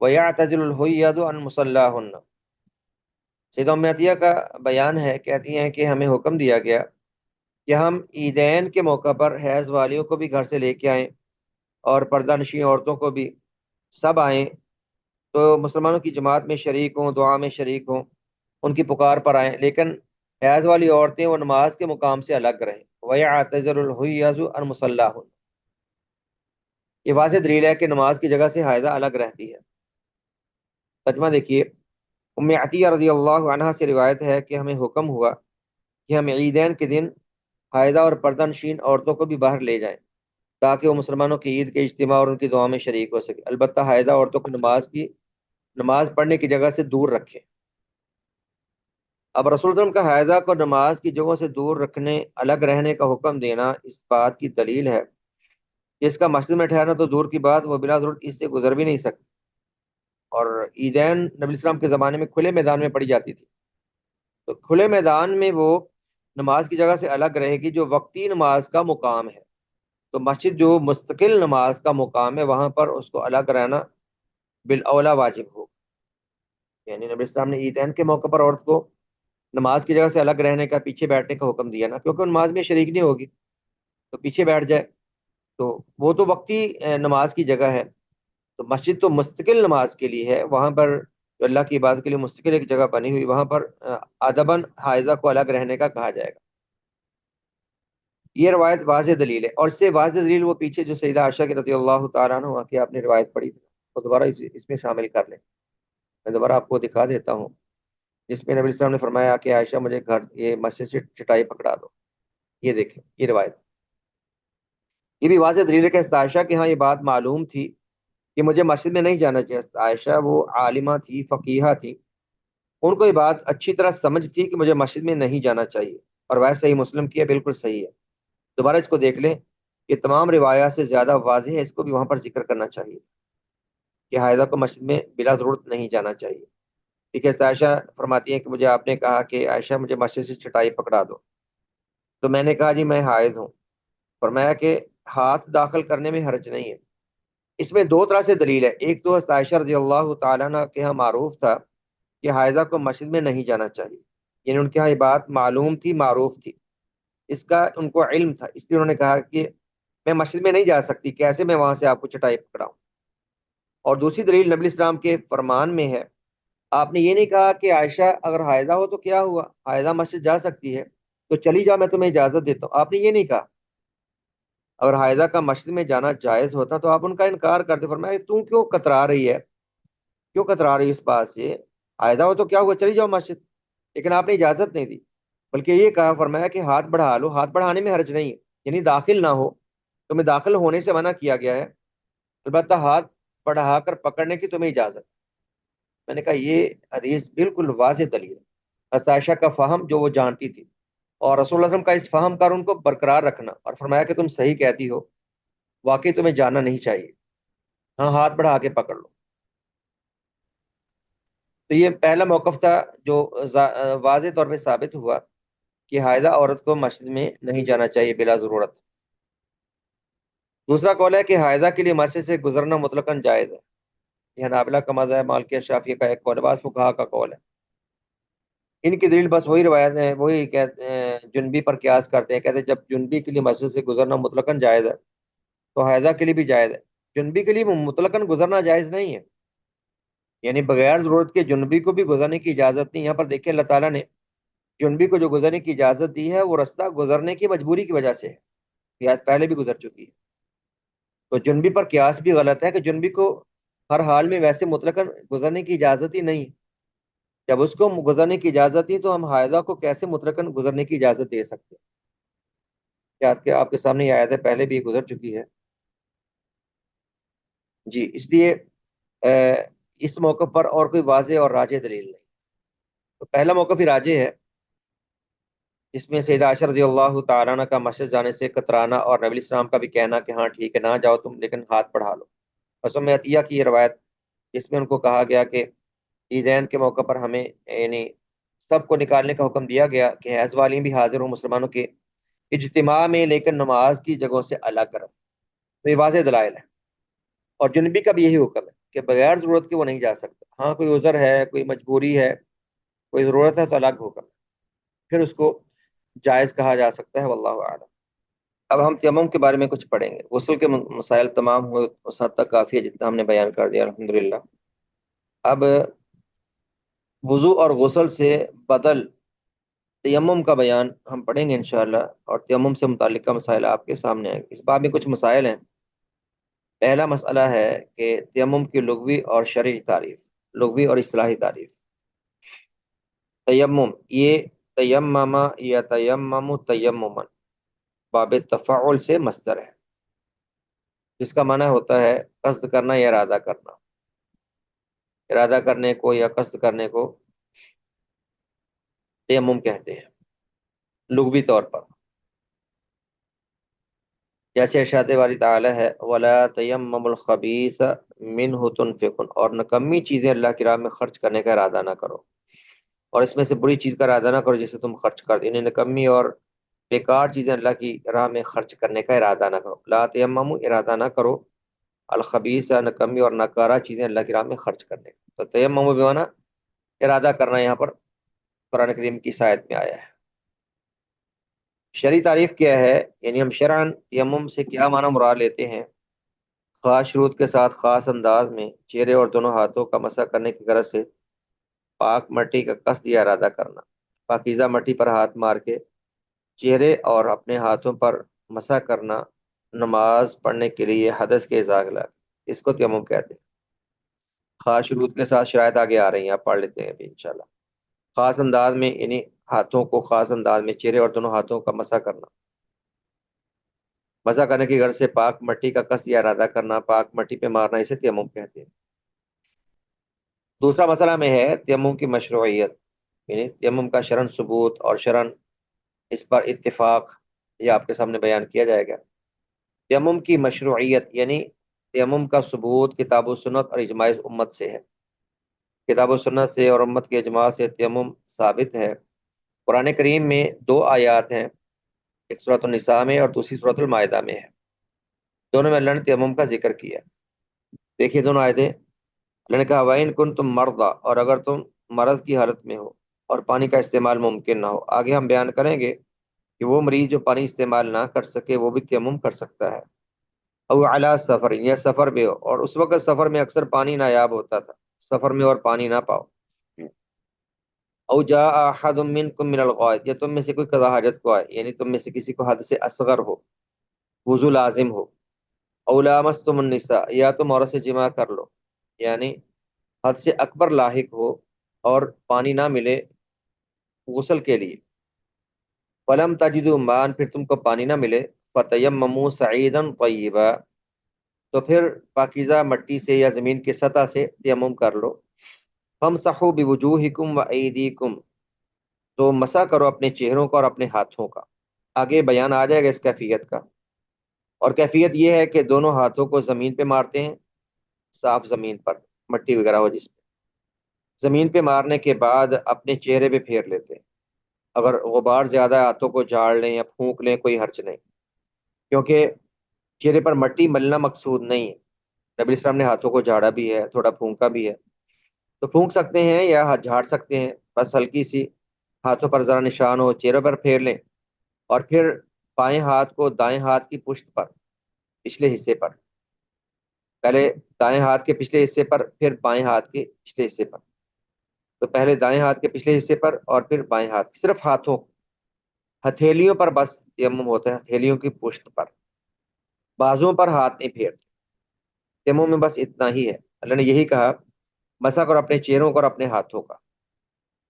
A: ويعتزل الهيد عن مصلاهن۔ سیدہ ام عطیہ کا بیان ہے، کہتی ہیں کہ ہمیں حکم دیا گیا کہ ہم عیدین کے موقع پر حیض والیوں کو بھی گھر سے لے کے آئیں اور پردہ نشین عورتوں کو بھی، سب آئیں تو مسلمانوں کی جماعت میں شریک ہوں، دعا میں شریک ہوں، ان کی پکار پر آئیں، لیکن حیض والی عورتیں وہ نماز کے مقام سے الگ رہیں۔ وَيَعْتَزِلُ الْحُيَّضُ عَنْ مُصَلَّاهُنَّ، یہ واضح دلیل ہے کہ نماز کی جگہ سے حائضہ الگ رہتی ہے۔ ترجمہ دیکھیے، ام عطیہ رضی اللہ عنہا سے روایت ہے کہ ہمیں حکم ہوا کہ ہم عیدین کے دن حائضہ اور پردہ نشین عورتوں کو بھی باہر لے جائیں تاکہ وہ مسلمانوں کی عید کے اجتماع اور ان کی دعا میں شریک ہو سکے، البتہ حائضہ عورتوں کو نماز پڑھنے کی جگہ سے دور رکھیں۔ اب رسول اللہ صلی اللہ علیہ وسلم کا حائضہ کو نماز کی جگہوں سے دور رکھنے، الگ رہنے کا حکم دینا اس بات کی دلیل ہے کہ اس کا مسجد میں ٹھہرنا تو دور کی بات، وہ بلا ضرورت اس سے گزر بھی نہیں سکتا۔ اور عیدین نبی السلام کے زمانے میں کھلے میدان میں پڑھی جاتی تھی، تو کھلے میدان میں وہ نماز کی جگہ سے الگ رہے گی جو وقتی نماز کا مقام ہے، تو مسجد جو مستقل نماز کا مقام ہے وہاں پر اس کو الگ رہنا بالاولا واجب ہو۔ یعنی نبی السلام نے عیدین کے موقع پر عورت کو نماز کی جگہ سے الگ رہنے کا، پیچھے بیٹھنے کا حکم دیا نا، کیونکہ وہ نماز میں شریک نہیں ہوگی تو پیچھے بیٹھ جائے، تو وہ تو وقتی نماز کی جگہ ہے، تو مسجد تو مستقل نماز کے لیے ہے، وہاں پر جو اللہ کی عبادت کے لیے مستقل ایک جگہ بنی ہوئی، وہاں پر ادباً حائضہ کو الگ رہنے کا کہا جائے گا۔ یہ روایت واضح دلیل ہے، اور اس سے واضح دلیل وہ پیچھے جو سیدہ عائشہ کی رضی اللہ تعالیٰ عنہ کی آپ نے روایت پڑھی تھی، وہ دوبارہ اس میں شامل کر لیں۔ میں دوبارہ آپ کو دکھا دیتا ہوں، جس میں نبی السلام نے فرمایا کہ عائشہ مجھے گھر یہ مسجد سے چٹائی پکڑا دو۔ یہ دیکھیں یہ روایت، یہ بھی واضح دلیل ہے کہ عائشہ کے ہاں یہ بات معلوم تھی کہ مجھے مسجد میں نہیں جانا چاہیے۔ عائشہ وہ عالمہ تھی، فقیہہ تھی، ان کو یہ بات اچھی طرح سمجھ تھی کہ مجھے مسجد میں نہیں جانا چاہیے، اور ویسے صحیح مسلم کی ہے، بالکل صحیح ہے۔ دوبارہ اس کو دیکھ لیں، یہ تمام روایات سے زیادہ واضح ہے، اس کو بھی وہاں پر ذکر کرنا چاہیے کہ حائضہ کو مسجد میں بلا ضرورت نہیں جانا چاہیے۔ ٹھیک ہے، عائشہ فرماتی ہیں کہ مجھے آپ نے کہا کہ عائشہ مجھے مسجد سے چٹائی پکڑا دو، تو میں نے کہا جی میں حائض ہوں۔ فرمایا کہ ہاتھ داخل کرنے میں حرج نہیں ہے۔ اس میں دو طرح سے دلیل ہے، ایک تو عائشہ رضی اللہ تعالیٰ عنہ کے ہاں معروف تھا کہ حائضہ کو مسجد میں نہیں جانا چاہیے، یعنی ان کے ہاں یہ بات معلوم تھی، معروف تھی، اس کا ان کو علم تھا، اس لیے انہوں نے کہا کہ میں مسجد میں نہیں جا سکتی، کیسے میں وہاں سے آپ کو چٹائی پکڑاؤں۔ اور دوسری دلیل نبی اسلام کے فرمان میں ہے، آپ نے یہ نہیں کہا کہ عائشہ اگر حائضہ ہو تو کیا ہوا، حائضہ مسجد جا سکتی ہے تو چلی جاؤ، میں تمہیں اجازت دیتا ہوں، آپ نے یہ نہیں کہا۔ اگر حائضہ کا مسجد میں جانا جائز ہوتا تو آپ ان کا انکار کرتے، فرمایا تم کیوں کترا رہی ہے، کیوں کترا رہی ہے اس بات سے، حائضہ ہو تو کیا ہوا، چلی جاؤ مسجد، لیکن آپ نے اجازت نہیں دی، بلکہ یہ کہا، فرمایا کہ ہاتھ بڑھا لو، ہاتھ بڑھانے میں حرج نہیں ہے، یعنی داخل نہ ہو، تمہیں داخل ہونے سے منع کیا گیا ہے، البتہ ہاتھ بڑھا کر پکڑنے کی تمہیں اجازت۔ میں نے کہا یہ حدیث بالکل واضح دلیل ہے، عائشہ کا فہم جو وہ جانتی تھی، اور رسول اللہ صلی اللہ علیہ وسلم کا اس فہم کر ان کو برقرار رکھنا، اور فرمایا کہ تم صحیح کہتی ہو، واقعی تمہیں جاننا نہیں چاہیے، ہاں ہاتھ بڑھا کے پکڑ لو۔ تو یہ پہلا موقف تھا جو واضح طور پہ ثابت ہوا کہ حائضہ عورت کو مسجد میں نہیں جانا چاہیے بلا ضرورت۔ دوسرا قول ہے کہ حائضہ کے لیے مسجد سے گزرنا مطلقاً جائز ہے، یہ حنابلہ کا مذہب ہے، مالکیہ شافعیہ کا ایک قول، بعض فقہا کا قول ہے۔ ان کی دلیل بس وہی روایت ہے، وہی کہتے ہیں، جنبی پر قیاس کرتے ہیں، کہتے ہیں جب جنبی کے لیے مسجد سے گزرنا مطلقاً جائز ہے تو حائضہ کے لیے بھی جائز ہے۔ جنبی کے لیے مطلقاً گزرنا جائز نہیں ہے، یعنی بغیر ضرورت کے جنبی کو بھی گزرنے کی اجازت نہیں۔ یہاں پر دیکھیں اللہ تعالیٰ نے جنبی کو جو گزرنے کی اجازت دی ہے وہ رستہ گزرنے کی مجبوری کی وجہ سے ہے، یہ آیت پہلے بھی گزر چکی ہے۔ تو جنبی پر قیاس بھی غلط ہے کہ جنبی کو ہر حال میں ویسے مطلقاً گزرنے کی اجازت ہی نہیں، جب اس کو گزرنے کی اجازت نہیں تو ہم حائضہ کو کیسے مطلقاً گزرنے کی اجازت دے سکتے ہیں؟ کیا آپ کے سامنے یہ آیت ہے، پہلے بھی گزر چکی ہے جی، اس لیے اس موقع پر اور کوئی واضح اور راجح دلیل نہیں۔ تو پہلا موقف ہی راجح ہے، جس میں سیدہ عائشہ رضی اللہ تعالیٰ عنہ کا مسجد جانے سے کترانا، اور نبی السلام کا بھی کہنا کہ ہاں ٹھیک ہے نہ جاؤ تم لیکن ہاتھ بڑھا لو۔ ام عطیہ کی یہ روایت جس میں ان کو کہا گیا کہ عیدین کے موقع پر ہمیں یعنی سب کو نکالنے کا حکم دیا گیا کہ حیض والی بھی حاضر ہوں مسلمانوں کے اجتماع میں لیکن نماز کی جگہوں سے الگ رکھ، تو یہ واضح دلائل ہے۔ اور جنبی کا بھی یہی حکم ہے کہ بغیر ضرورت کے وہ نہیں جا سکتا، ہاں کوئی عذر ہے، کوئی مجبوری ہے، کوئی ضرورت ہے تو الگ حکم ہے، پھر اس کو جائز کہا جا سکتا ہے، واللہ اعلم۔ اب ہم تیمم کے بارے میں کچھ پڑھیں گے۔ غسل کے مسائل تمام ہوئے، اس حد تک کافی ہے جتنا ہم نے بیان کر دیا الحمدللہ۔ اب وضو اور غسل سے بدل تیمم کا بیان ہم پڑھیں گے انشاءاللہ، اور تیمم سے متعلقہ مسائل آپ کے سامنے آئیں گے۔ اس باب میں کچھ مسائل ہیں۔ پہلا مسئلہ ہے کہ تیمم کی لغوی اور شرعی تعریف، لغوی اور اصطلاحی تعریف۔ تیمم، یہ تیمم یا تیمم تیممن باب تفاعل سے مصدر ہے، جس کا معنی ہوتا ہے قصد کرنا یا ارادہ کرنا، ارادہ کرنے کو یا قصد کرنے کو تیمم کہتے ہیں لغوی طور پر۔ جیسے ارشاد باری تعالی ہے وَلَا تَيَمَّمُوا الْخَبِيثَ مِنْهُ تُنْفِقُونَ، اور نکمی چیزیں اللہ کی راہ میں خرچ کرنے کا ارادہ نہ کرو، اور اس میں سے بری چیز کا ارادہ نہ کرو جسے تم خرچ کر دو، یعنی نکمی اور بیکار چیزیں اللہ کی راہ میں خرچ کرنے کا ارادہ نہ کرو۔ لا تیمموا، ارادہ نہ کرو، الخبیث، نکمی اور ناکارہ چیزیں اللہ کی راہ میں خرچ کرنے کا۔ تو تیمم بمعنی ارادہ کرنا یہاں پر قرآن کریم کی آیت میں آیا ہے۔ شرعی تعریف کیا ہے، یعنی ہم شرعاً تیمم سے کیا معنی مراد لیتے ہیں؟ خاص شروط کے ساتھ خاص انداز میں چہرے اور دونوں ہاتھوں کا مسح کرنے کی غرض سے پاک مٹی کا قصد یا ارادہ کرنا، پاکیزہ مٹی پر ہاتھ مار کے چہرے اور اپنے ہاتھوں پر مسح کرنا نماز پڑھنے کے لیے حدث کے ازالہ، اس کو تیمم کہتے ہیں۔ خاص شروط کے ساتھ شرائط آگے آ رہی ہیں، آپ پڑھ لیتے ہیں ابھی انشاءاللہ۔ خاص انداز میں یعنی ہاتھوں کو خاص انداز میں چہرے اور دونوں ہاتھوں کا مسح کرنا، مسح کرنے کی غرض سے پاک مٹی کا قصد یا ارادہ کرنا، پاک مٹی پہ مارنا، اسے تیمم کہتے ہیں۔ دوسرا مسئلہ میں ہے تیمم کی مشروعیت، یعنی تیمم کا شرعن ثبوت اور شرعن اس پر اتفاق، یہ آپ کے سامنے بیان کیا جائے گا۔ تیمم کی مشروعیت یعنی تیمم کا ثبوت کتاب و سنت اور اجماع امت سے ہے، کتاب و سنت سے اور امت کے اجماع سے تیمم ثابت ہے۔ قرآن کریم میں دو آیات ہیں، ایک سورۃ النساء میں اور دوسری سورۃ المائدہ میں ہے، دونوں میں اللہ نے تیمم کا ذکر کیا۔ دیکھیے دونوں آیتیں، اللہ نے کہا وَإِن كُنتُم مَرْضَىٰ، اور اگر تم مرض کی حالت میں ہو اور پانی کا استعمال ممکن نہ ہو۔ آگے ہم بیان کریں گے کہ وہ مریض جو پانی استعمال نہ کر سکے وہ بھی تیمم کر سکتا ہے۔ او علی سفر، یا سفر میں ہو، اور اس وقت سفر میں اکثر پانی نایاب ہوتا تھا، سفر میں اور پانی نہ پاؤ۔ او جاء احد منکم من الغائط، یا تم میں سے کوئی قضا حاجت کو آئے، یعنی تم میں سے کسی کو حد سے اصغر ہو، وضو لازم ہو۔ او لامستم النساء، یا تم عورت سے جماع کر لو، یعنی حد سے اکبر لاحق ہو اور پانی نہ ملے غسل کے لیے۔ فلم تجدوا ماء، پھر تم کو پانی نہ ملے، فتیمموا صعیدا طیبا، تو پھر پاکیزہ مٹی سے یا زمین کی سطح سے تیمم کر لو۔ فامسحوا بوجوہکم وایدیکم، تو مسح کرو اپنے چہروں کا اور اپنے ہاتھوں کا۔ آگے بیان آ جائے گا اس کیفیت کا، اور کیفیت یہ ہے کہ دونوں ہاتھوں کو زمین پہ مارتے ہیں، صاف زمین پر، مٹی وغیرہ ہو جس پہ، زمین پہ مارنے کے بعد اپنے چہرے پہ پھیر لیتے ہیں۔ اگر غبار زیادہ ہے ہاتھوں کو جھاڑ لیں یا پھونک لیں، کوئی حرج نہیں، کیونکہ چہرے پر مٹی ملنا مقصود نہیں ہے۔ نبی اسلام نے ہاتھوں کو جھاڑا بھی ہے، تھوڑا پھونکا بھی ہے، تو پھونک سکتے ہیں یا جھاڑ سکتے ہیں، بس ہلکی سی ہاتھوں پر ذرا نشان ہو، چہرے پر پھیر لیں، اور پھر بائیں ہاتھ کو دائیں ہاتھ کی پشت پر، پچھلے حصے پر، پہلے دائیں ہاتھ کے پچھلے حصے پر، پھر بائیں ہاتھ کے پچھلے حصے پر، تو پہلے دائیں ہاتھ کے پچھلے حصے پر اور پھر بائیں ہاتھ، صرف ہاتھوں، ہتھیلیوں پر بس تیمم ہوتا ہے، ہتھیلیوں کی پشت پر، بازوؤں پر ہاتھ نہیں پھیرتے۔ تیمم میں بس اتنا ہی ہے، اللہ نے یہی کہا مسح کرو اپنے چہروں کا اور اپنے ہاتھوں کا،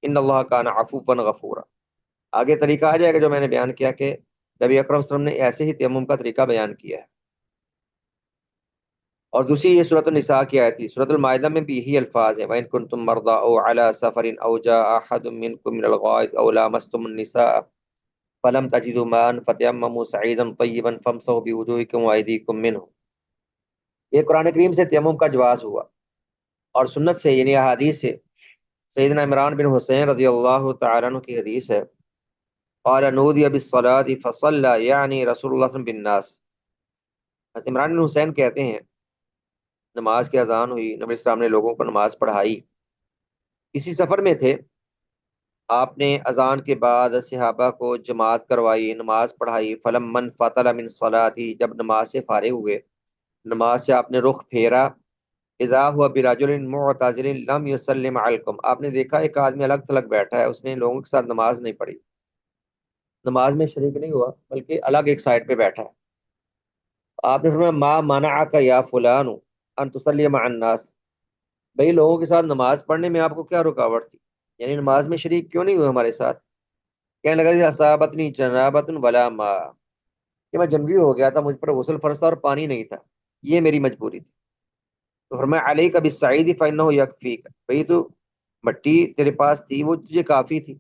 A: ان اللہ کان عفوا غفورا۔ آگے طریقہ آ جائے گا جو میں نے بیان کیا کہ نبی اکرم صلی اللہ علیہ وسلم نے ایسے ہی تیمم کا طریقہ بیان کیا ہے۔ اور دوسری یہ سورۃ النساء کی آیت تھی، سورۃ المائدہ میں بھی یہی الفاظ ہیں وَإِن كُنتُم مَرْضَىٰ أَوْ عَلَىٰ سَفَرٍ أَوْ جَاءَ أَحَدٌ مِّنكُم مِّنَ الْغَائِطِ أَوْ لَامَسْتُمُ النِّسَاءَ فَلَمْ تَجِدُوا مَاءً فَتَيَمَّمُوا صَعِيدًا طَيِّبًا فَامْسَحُوا بِوُجُوهِكُمْ وَأَيْدِيكُم مِّنْهُ۔ یہ قرآن کریم سے تیمم کا جواز ہوا، اور سنت سے یعنی احادیث سے، سیدنا عمران بن حسین رضی اللہ تعالیٰ عنہ کی حدیث ہے، قال نودي بالصلاة فصلى يعني رسول اللہ صلی اللہ علیہ وسلم بالناس۔ حضرت عمران بن حسین کہتے ہیں نماز کی اذان ہوئی، نبی اسلام نے لوگوں کو نماز پڑھائی، کسی سفر میں تھے، آپ نے اذان کے بعد صحابہ کو جماعت کروائی، نماز پڑھائی۔ فلم من فطل من صلاتی، جب نماز سے فارغ ہوئے، نماز سے آپ نے رخ پھیرا، اذا ہوا برجل معتزل لم یسلم علیکم، آپ نے دیکھا ایک آدمی الگ تھلگ بیٹھا ہے، اس نے لوگوں کے ساتھ نماز نہیں پڑھی، نماز میں شریک نہیں ہوا بلکہ الگ ایک سائڈ پہ بیٹھا ہے۔ آپ نے فرمایا ما منعک یا فلان ان تصلی مع الناس، بھئی لوگوں کے ساتھ نماز پڑھنے میں آپ کو کیا رکاوٹ تھی، یعنی نماز میں شریک کیوں نہیں ہوئے ہمارے ساتھ؟ کہنے لگا کہ اصابتنی جنابت ولا ماء، کہ میں جنبی ہو گیا تھا، مجھ پر غسل فرض تھا اور پانی نہیں تھا، یہ میری مجبوری تھی۔ تو فرمایا علیک بالصعید فانه یکفیک، بھئی تو مٹی تیرے پاس تھی وہ تجھے کافی تھی،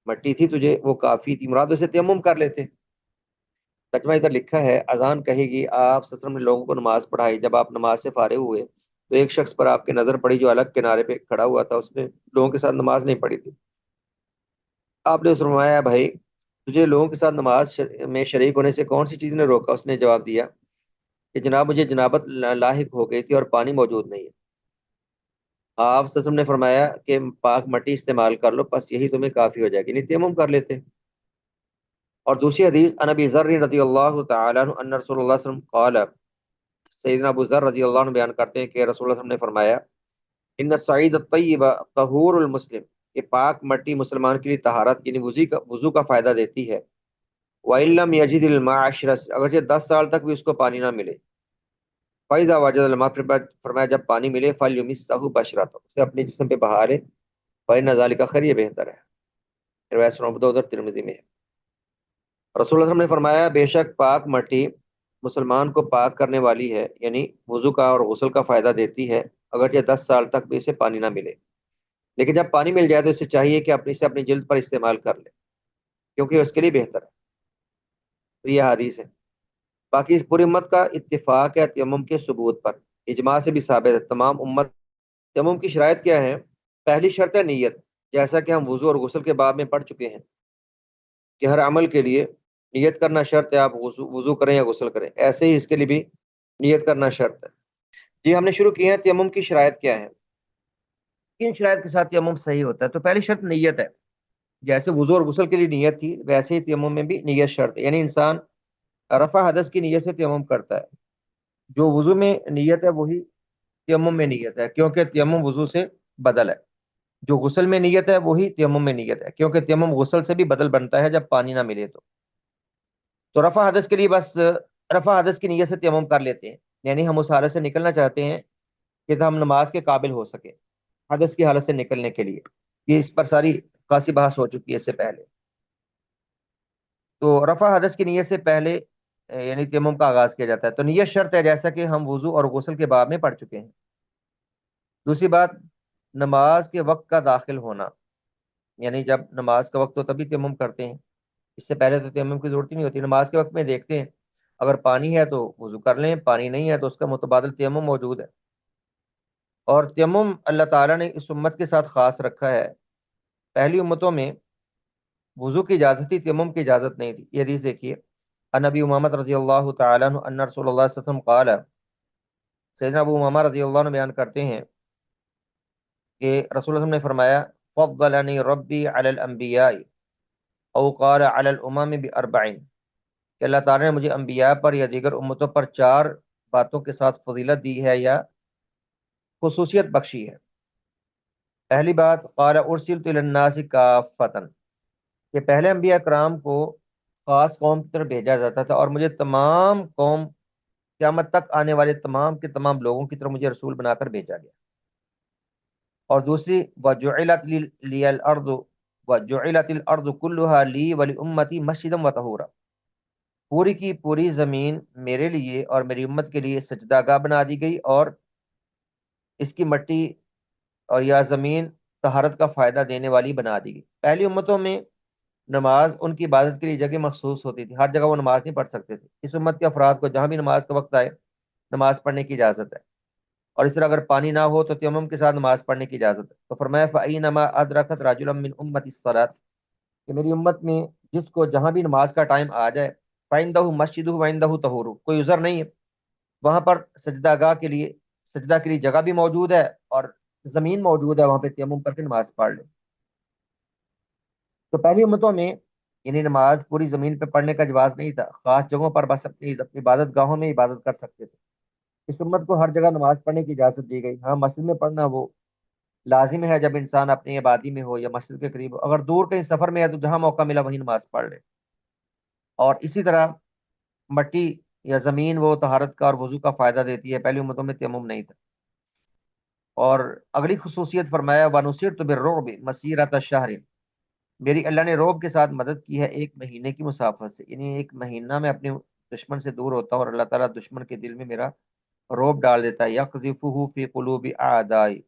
A: مٹی تھی تجھے وہ کافی تھی، مراد اسے تیمم کر لیتے۔ ترجمہ ادھر لکھا ہے اذان کہے گی، آپ صلی اللہ علیہ وسلم نے لوگوں کو نماز پڑھائی، جب آپ نماز سے فارغ ہوئے تو ایک شخص پر آپ کی نظر پڑی جو الگ کنارے پہ کھڑا ہوا تھا، اس نے لوگوں کے ساتھ نماز نہیں پڑھی تھی۔ آپ نے فرمایا بھائی تجھے لوگوں کے ساتھ نماز میں شریک ہونے سے کون سی چیز نے روکا؟ اس نے جواب دیا کہ جناب مجھے جنابت لاحق ہو گئی تھی اور پانی موجود نہیں ہے۔ آپ صلی اللہ علیہ وسلم نے فرمایا کہ پاک مٹی استعمال کر لو، بس یہی تمہیں کافی ہو جائے گی، نہیں تیمم کر لیتے۔ اور دوسری حدیث عن ابی ذر رضی اللہ تعالی عنہ ان رسول اللہ صلی اللہ علیہ وسلم قال، سیدنا ابو ذر رضی اللہ عنہ بیان کرتے ہیں کہ رسول اللہ صلی اللہ علیہ وسلم نے فرمایا ان الصعید الطیب طہور المسلم، کہ پاک مٹی مسلمان کے لیے طہارت یعنی وضو کا فائدہ دیتی ہے۔ وَإِن لَّمْ يَجِدِ الْمَاءَ 10، اگرچہ 10 سال تک بھی اس کو پانی نہ ملے، فَإِذَا وَجَدَ الْمَاءَ، پھر بعد فرمایا جب پانی ملے، فَلْيُمِسَّهُ بَشْرَتَهُ، اسے اپنے جسم پہ بہا لے، فَإِنَّ ذَلِكَ خَيْرٌ، یہ بہتر ہے۔ روایت سنن ابو داؤد اور ترمذی میں ہے۔ رسول اللہ صلی اللہ علیہ وسلم نے فرمایا بے شک پاک مٹی مسلمان کو پاک کرنے والی ہے، یعنی وضو کا اور غسل کا فائدہ دیتی ہے، اگرچہ 10 سال تک بھی اسے پانی نہ ملے، لیکن جب پانی مل جائے تو اسے چاہیے کہ اپنی جلد پر استعمال کر لے کیونکہ اس کے لیے بہتر ہے۔ تو یہ حدیث ہے۔ باقی اس پوری امت کا اتفاق ہے تیمم کے ثبوت پر، اجماع سے بھی ثابت ہے تمام امت۔ تیمم کی شرائط کیا ہے؟ پہلی شرط ہے نیت، جیسا کہ ہم وضو اور غسل کے باب میں پڑھ چکے ہیں کہ ہر عمل کے لیے نیت کرنا شرط ہے، آپ وضو کریں یا غسل کریں، ایسے ہی اس کے لیے بھی نیت کرنا شرط ہے۔ جی ہم نے شروع کی ہے تیمم کی شرائط کیا ہے، کن شرائط کے ساتھ تیمم صحیح ہوتا ہے؟ تو پہلی شرط نیت ہے، جیسے وضو اور غسل کے لیے نیت تھی ویسے ہی تیمم میں بھی نیت شرط ہے، یعنی انسان رفع حدث کی نیت سے تیمم کرتا ہے، جو وضو میں نیت ہے وہی تیمم میں نیت ہے کیونکہ تیمم وضو سے بدل ہے، جو غسل میں نیت ہے وہی تیمم میں نیت ہے کیونکہ تیمم غسل سے بھی بدل بنتا ہے جب پانی نہ ملے تو رفع حدث کے لیے بس رفع حدث کی نیت سے تیمم کر لیتے ہیں، یعنی ہم اس حالت سے نکلنا چاہتے ہیں کہ ہم نماز کے قابل ہو سکے، حدث کی حالت سے نکلنے کے لیے، یہ اس پر ساری خاصی بحث ہو چکی ہے اس سے پہلے۔ تو رفع حدث کی نیت سے پہلے یعنی تیمم کا آغاز کیا جاتا ہے، تو نیت شرط ہے جیسا کہ ہم وضو اور غسل کے باب میں پڑھ چکے ہیں۔ دوسری بات نماز کے وقت کا داخل ہونا، یعنی جب نماز کا وقت ہو تبھی تیمم کرتے ہیں، اس سے پہلے تو تیمم کی ضرورت ہی نہیں ہوتی۔ نماز کے وقت میں دیکھتے ہیں اگر پانی ہے تو وضو کر لیں، پانی نہیں ہے تو اس کا متبادل تیمم موجود ہے۔ اور تیمم اللہ تعالیٰ نے اس امت کے ساتھ خاص رکھا ہے، پہلی امتوں میں وضو کی اجازت تھی، تیمم کی اجازت نہیں تھی۔ یہ حدیث دیکھیے ان ابی امامہ رضی اللہ تعالیٰ عنہ ان رسول اللہ صلی اللہ علیہ وسلم قال، سیدنا ابو امامہ رضی اللہ عنہ بیان کرتے ہیں کہ رسول اللہ صلی اللہ علیہ وسلم نے فرمایا فضلنی ربی علی الانبیاء او قال علی الامم باربعین، کہ اللہ تعالیٰ نے مجھے انبیاء پر یا دیگر امتوں پر 4 باتوں کے ساتھ فضیلت دی ہے یا خصوصیت بخشی ہے۔ پہلی بات قال ارسلت الی الناس کافۃ، کہ پہلے انبیاء کرام کو خاص قوم کی طرف بھیجا جاتا تھا اور مجھے تمام قوم قیامت تک آنے والے تمام کے تمام لوگوں کی طرف مجھے رسول بنا کر بھیجا گیا۔ اور دوسری وجعلت لی الارض وجعلت الارض كلها لی ولامتی مسجدا وطہورا، پوری کی پوری زمین میرے لیے اور میری امت کے لیے سجدہ گاہ بنا دی گئی، اور اس کی مٹی اور یا زمین طہارت کا فائدہ دینے والی بنا دی گئی۔ پہلی امتوں میں نماز ان کی عبادت کے لیے جگہ مخصوص ہوتی تھی، ہر جگہ وہ نماز نہیں پڑھ سکتے تھے۔ اس امت کے افراد کو جہاں بھی نماز کا وقت آئے نماز پڑھنے کی اجازت ہے، اور اس طرح اگر پانی نہ ہو تو تیمم کے ساتھ نماز پڑھنے کی اجازت ہے۔ تو فرمایا فَأَيْنَمَا أَدْرَكَتْ رَجُلًا مِّنْ أُمَّتِ الصَّلَاةِ، کہ میری امت میں جس کو جہاں بھی نماز کا ٹائم آ جائے، فَعِندَهُ مَسْجِدُهُ وَعِندَهُ طَهُورُ، کوئی عذر نہیں ہے، وہاں پر سجدہ کے لیے جگہ بھی موجود ہے اور زمین موجود ہے، وہاں پہ تیمم کر کے نماز پڑھ لے۔ تو پہلی امتوں میں یعنی نماز پوری زمین پہ پڑھنے کا جواز نہیں تھا، خاص جگہوں پر بس اپنی اپنی عبادت گاہوں میں عبادت کر سکتے تھے۔ اس امت کو ہر جگہ نماز پڑھنے کی اجازت دی گئی، ہاں مسجد میں پڑھنا وہ لازم ہے جب انسان اپنی آبادی میں ہو یا مسجد کے قریب ہو، اگر دور کہیں سفر میں ہے تو جہاں موقع ملا وہیں نماز پڑھ لے۔ اور اسی طرح مٹی یا زمین وہ طہارت کا اور وضو کا فائدہ دیتی ہے، پہلی امتوں میں تیمم نہیں تھا۔ اور اگلی خصوصیت فرمایا وَنُصِرْتُ بِالرُّعْبِ مَسِيرَةَ الشَّهْرِ، میری اللہ نے روب کے ساتھ مدد کی ہے ایک مہینے کی مسافت سے، یعنی ایک مہینہ میں اپنے دشمن سے دور ہوتا ہوں اور اللہ تعالیٰ دشمن کے دل میں میرا روب ڈال دیتا ہے، یقذفہ فی قلوب اعدائی،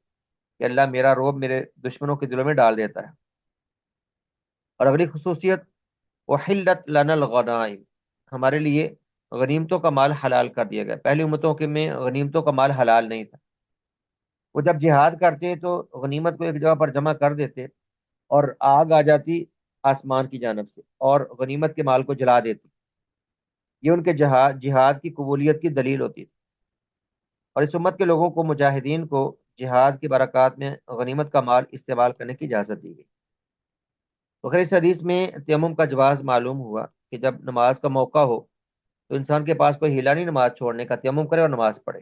A: کہ اللہ میرا روب میرے دشمنوں کے دلوں میں ڈال دیتا ہے۔ اور اگلی خصوصیت وحلت لنا الغنائم، ہمارے لیے غنیمتوں کا مال حلال کر دیا گیا، پہلی امتوں کے میں غنیمتوں کا مال حلال نہیں تھا، وہ جب جہاد کرتے تو غنیمت کو ایک جگہ پر جمع کر دیتے اور آگ آ جاتی آسمان کی جانب سے اور غنیمت کے مال کو جلا دیتی، یہ ان کے جہاد کی قبولیت کی دلیل ہوتی تھی۔ اور اس امت کے لوگوں کو مجاہدین کو جہاد کی برکات میں غنیمت کا مال استعمال کرنے کی اجازت دی گئی۔ تو خیر اس حدیث میں تیمم کا جواز معلوم ہوا کہ جب نماز کا موقع ہو تو انسان کے پاس کوئی ہیلا نہیں نماز چھوڑنے کا، تیمم کرے اور نماز پڑھے۔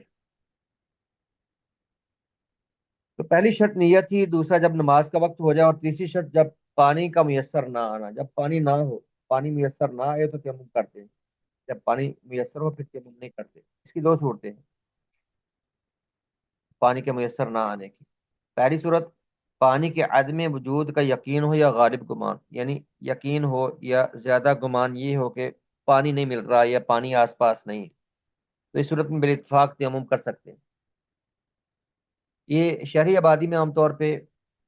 A: تو پہلی شرط نیت تھی، دوسرا جب نماز کا وقت ہو جائے، اور تیسری شرط جب پانی کا میسر نہ آنا، جب پانی نہ ہو، پانی میسر نہ آئے تو تیمم کرتے ہیں، جب پانی میسر ہو پھر تیمم نہیں کرتے۔ اس کی دو صورتیں ہیں پانی کے میسر نہ آنے کی۔ پہلی صورت پانی کے عدم وجود کا یقین ہو یا غالب گمان، یعنی یقین ہو یا زیادہ گمان یہ ہو کہ پانی نہیں مل رہا یا پانی آس پاس نہیں، تو اس صورت میں بالاتفاق تیمم کر سکتے ہیں۔ یہ شہری آبادی میں عام طور پہ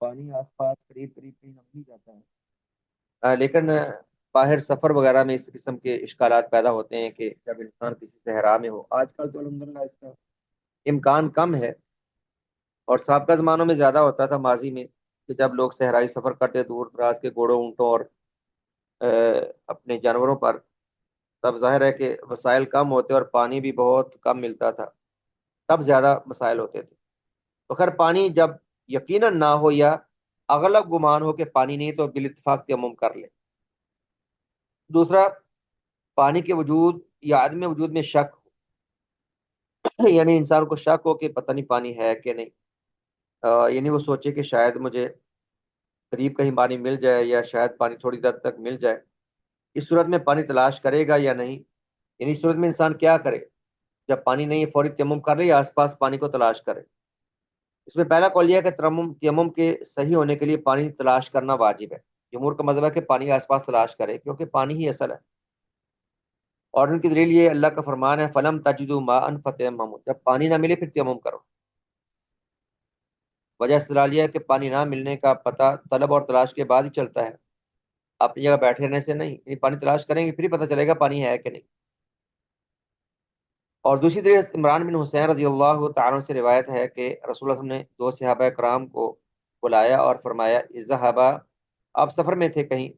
A: پانی آس پاس قریب قریب کہیں نظر نہیں جاتا ہے، لیکن باہر سفر وغیرہ میں اس قسم کے اشکالات پیدا ہوتے ہیں کہ جب انسان کسی صحرا میں ہو، آج کل تو الحمدللہ اس کا امکان کم ہے، اور سابقہ زمانوں میں زیادہ ہوتا تھا ماضی میں کہ جب لوگ صحرائی سفر کرتے دور دراز کے گھوڑوں اونٹوں اور اپنے جانوروں پر، تب ظاہر ہے کہ وسائل کم ہوتے اور پانی بھی بہت کم ملتا تھا، تب زیادہ مسائل ہوتے تھے۔ تو خیر پانی جب یقیناً نہ ہو یا اغلب گمان ہو کہ پانی نہیں تو بالاتفاق تیمم کر لے۔ دوسرا پانی کے وجود یا عدم وجود میں شک ہو، یعنی انسان کو شک ہو کہ پتہ نہیں پانی ہے کہ نہیں، یعنی وہ سوچے کہ شاید مجھے قریب کہیں پانی مل جائے یا شاید پانی تھوڑی دیر تک مل جائے، اس صورت میں پانی تلاش کرے گا یا نہیں، یعنی اس صورت میں انسان کیا کرے؟ جب پانی نہیں ہے فوری تیمم کر لے یا آس پاس پانی کو تلاش کرے؟ اس میں پہلا قول یہ ہے کہ تیمم کے صحیح ہونے کے لیے پانی تلاش کرنا واجب ہے، جمہور کا مذہب ہے کہ پانی آس پاس تلاش کرے کیونکہ پانی ہی اصل ہے، اور ان کی دلیل یہ اللہ کا فرمان ہے فلم تجدوا ماء فتیمموا، جب پانی نہ ملے پھر تیمم کرو۔ وجہ استدلال یہ ہے کہ پانی نہ ملنے کا پتہ طلب اور تلاش کے بعد ہی چلتا ہے، اپنی جگہ بیٹھے رہنے سے نہیں، یعنی پانی تلاش کریں گے پھر ہی پتہ چلے گا پانی ہے کہ نہیں۔ اور دوسری طرف عمران بن حسین رضی اللہ تعالیٰ عنہ سے روایت ہے کہ رسول اللہ صلی اللہ علیہ وسلم نے دو صحابہ کرام کو بلایا اور فرمایا اذهبا، آپ سفر میں تھے کہیں،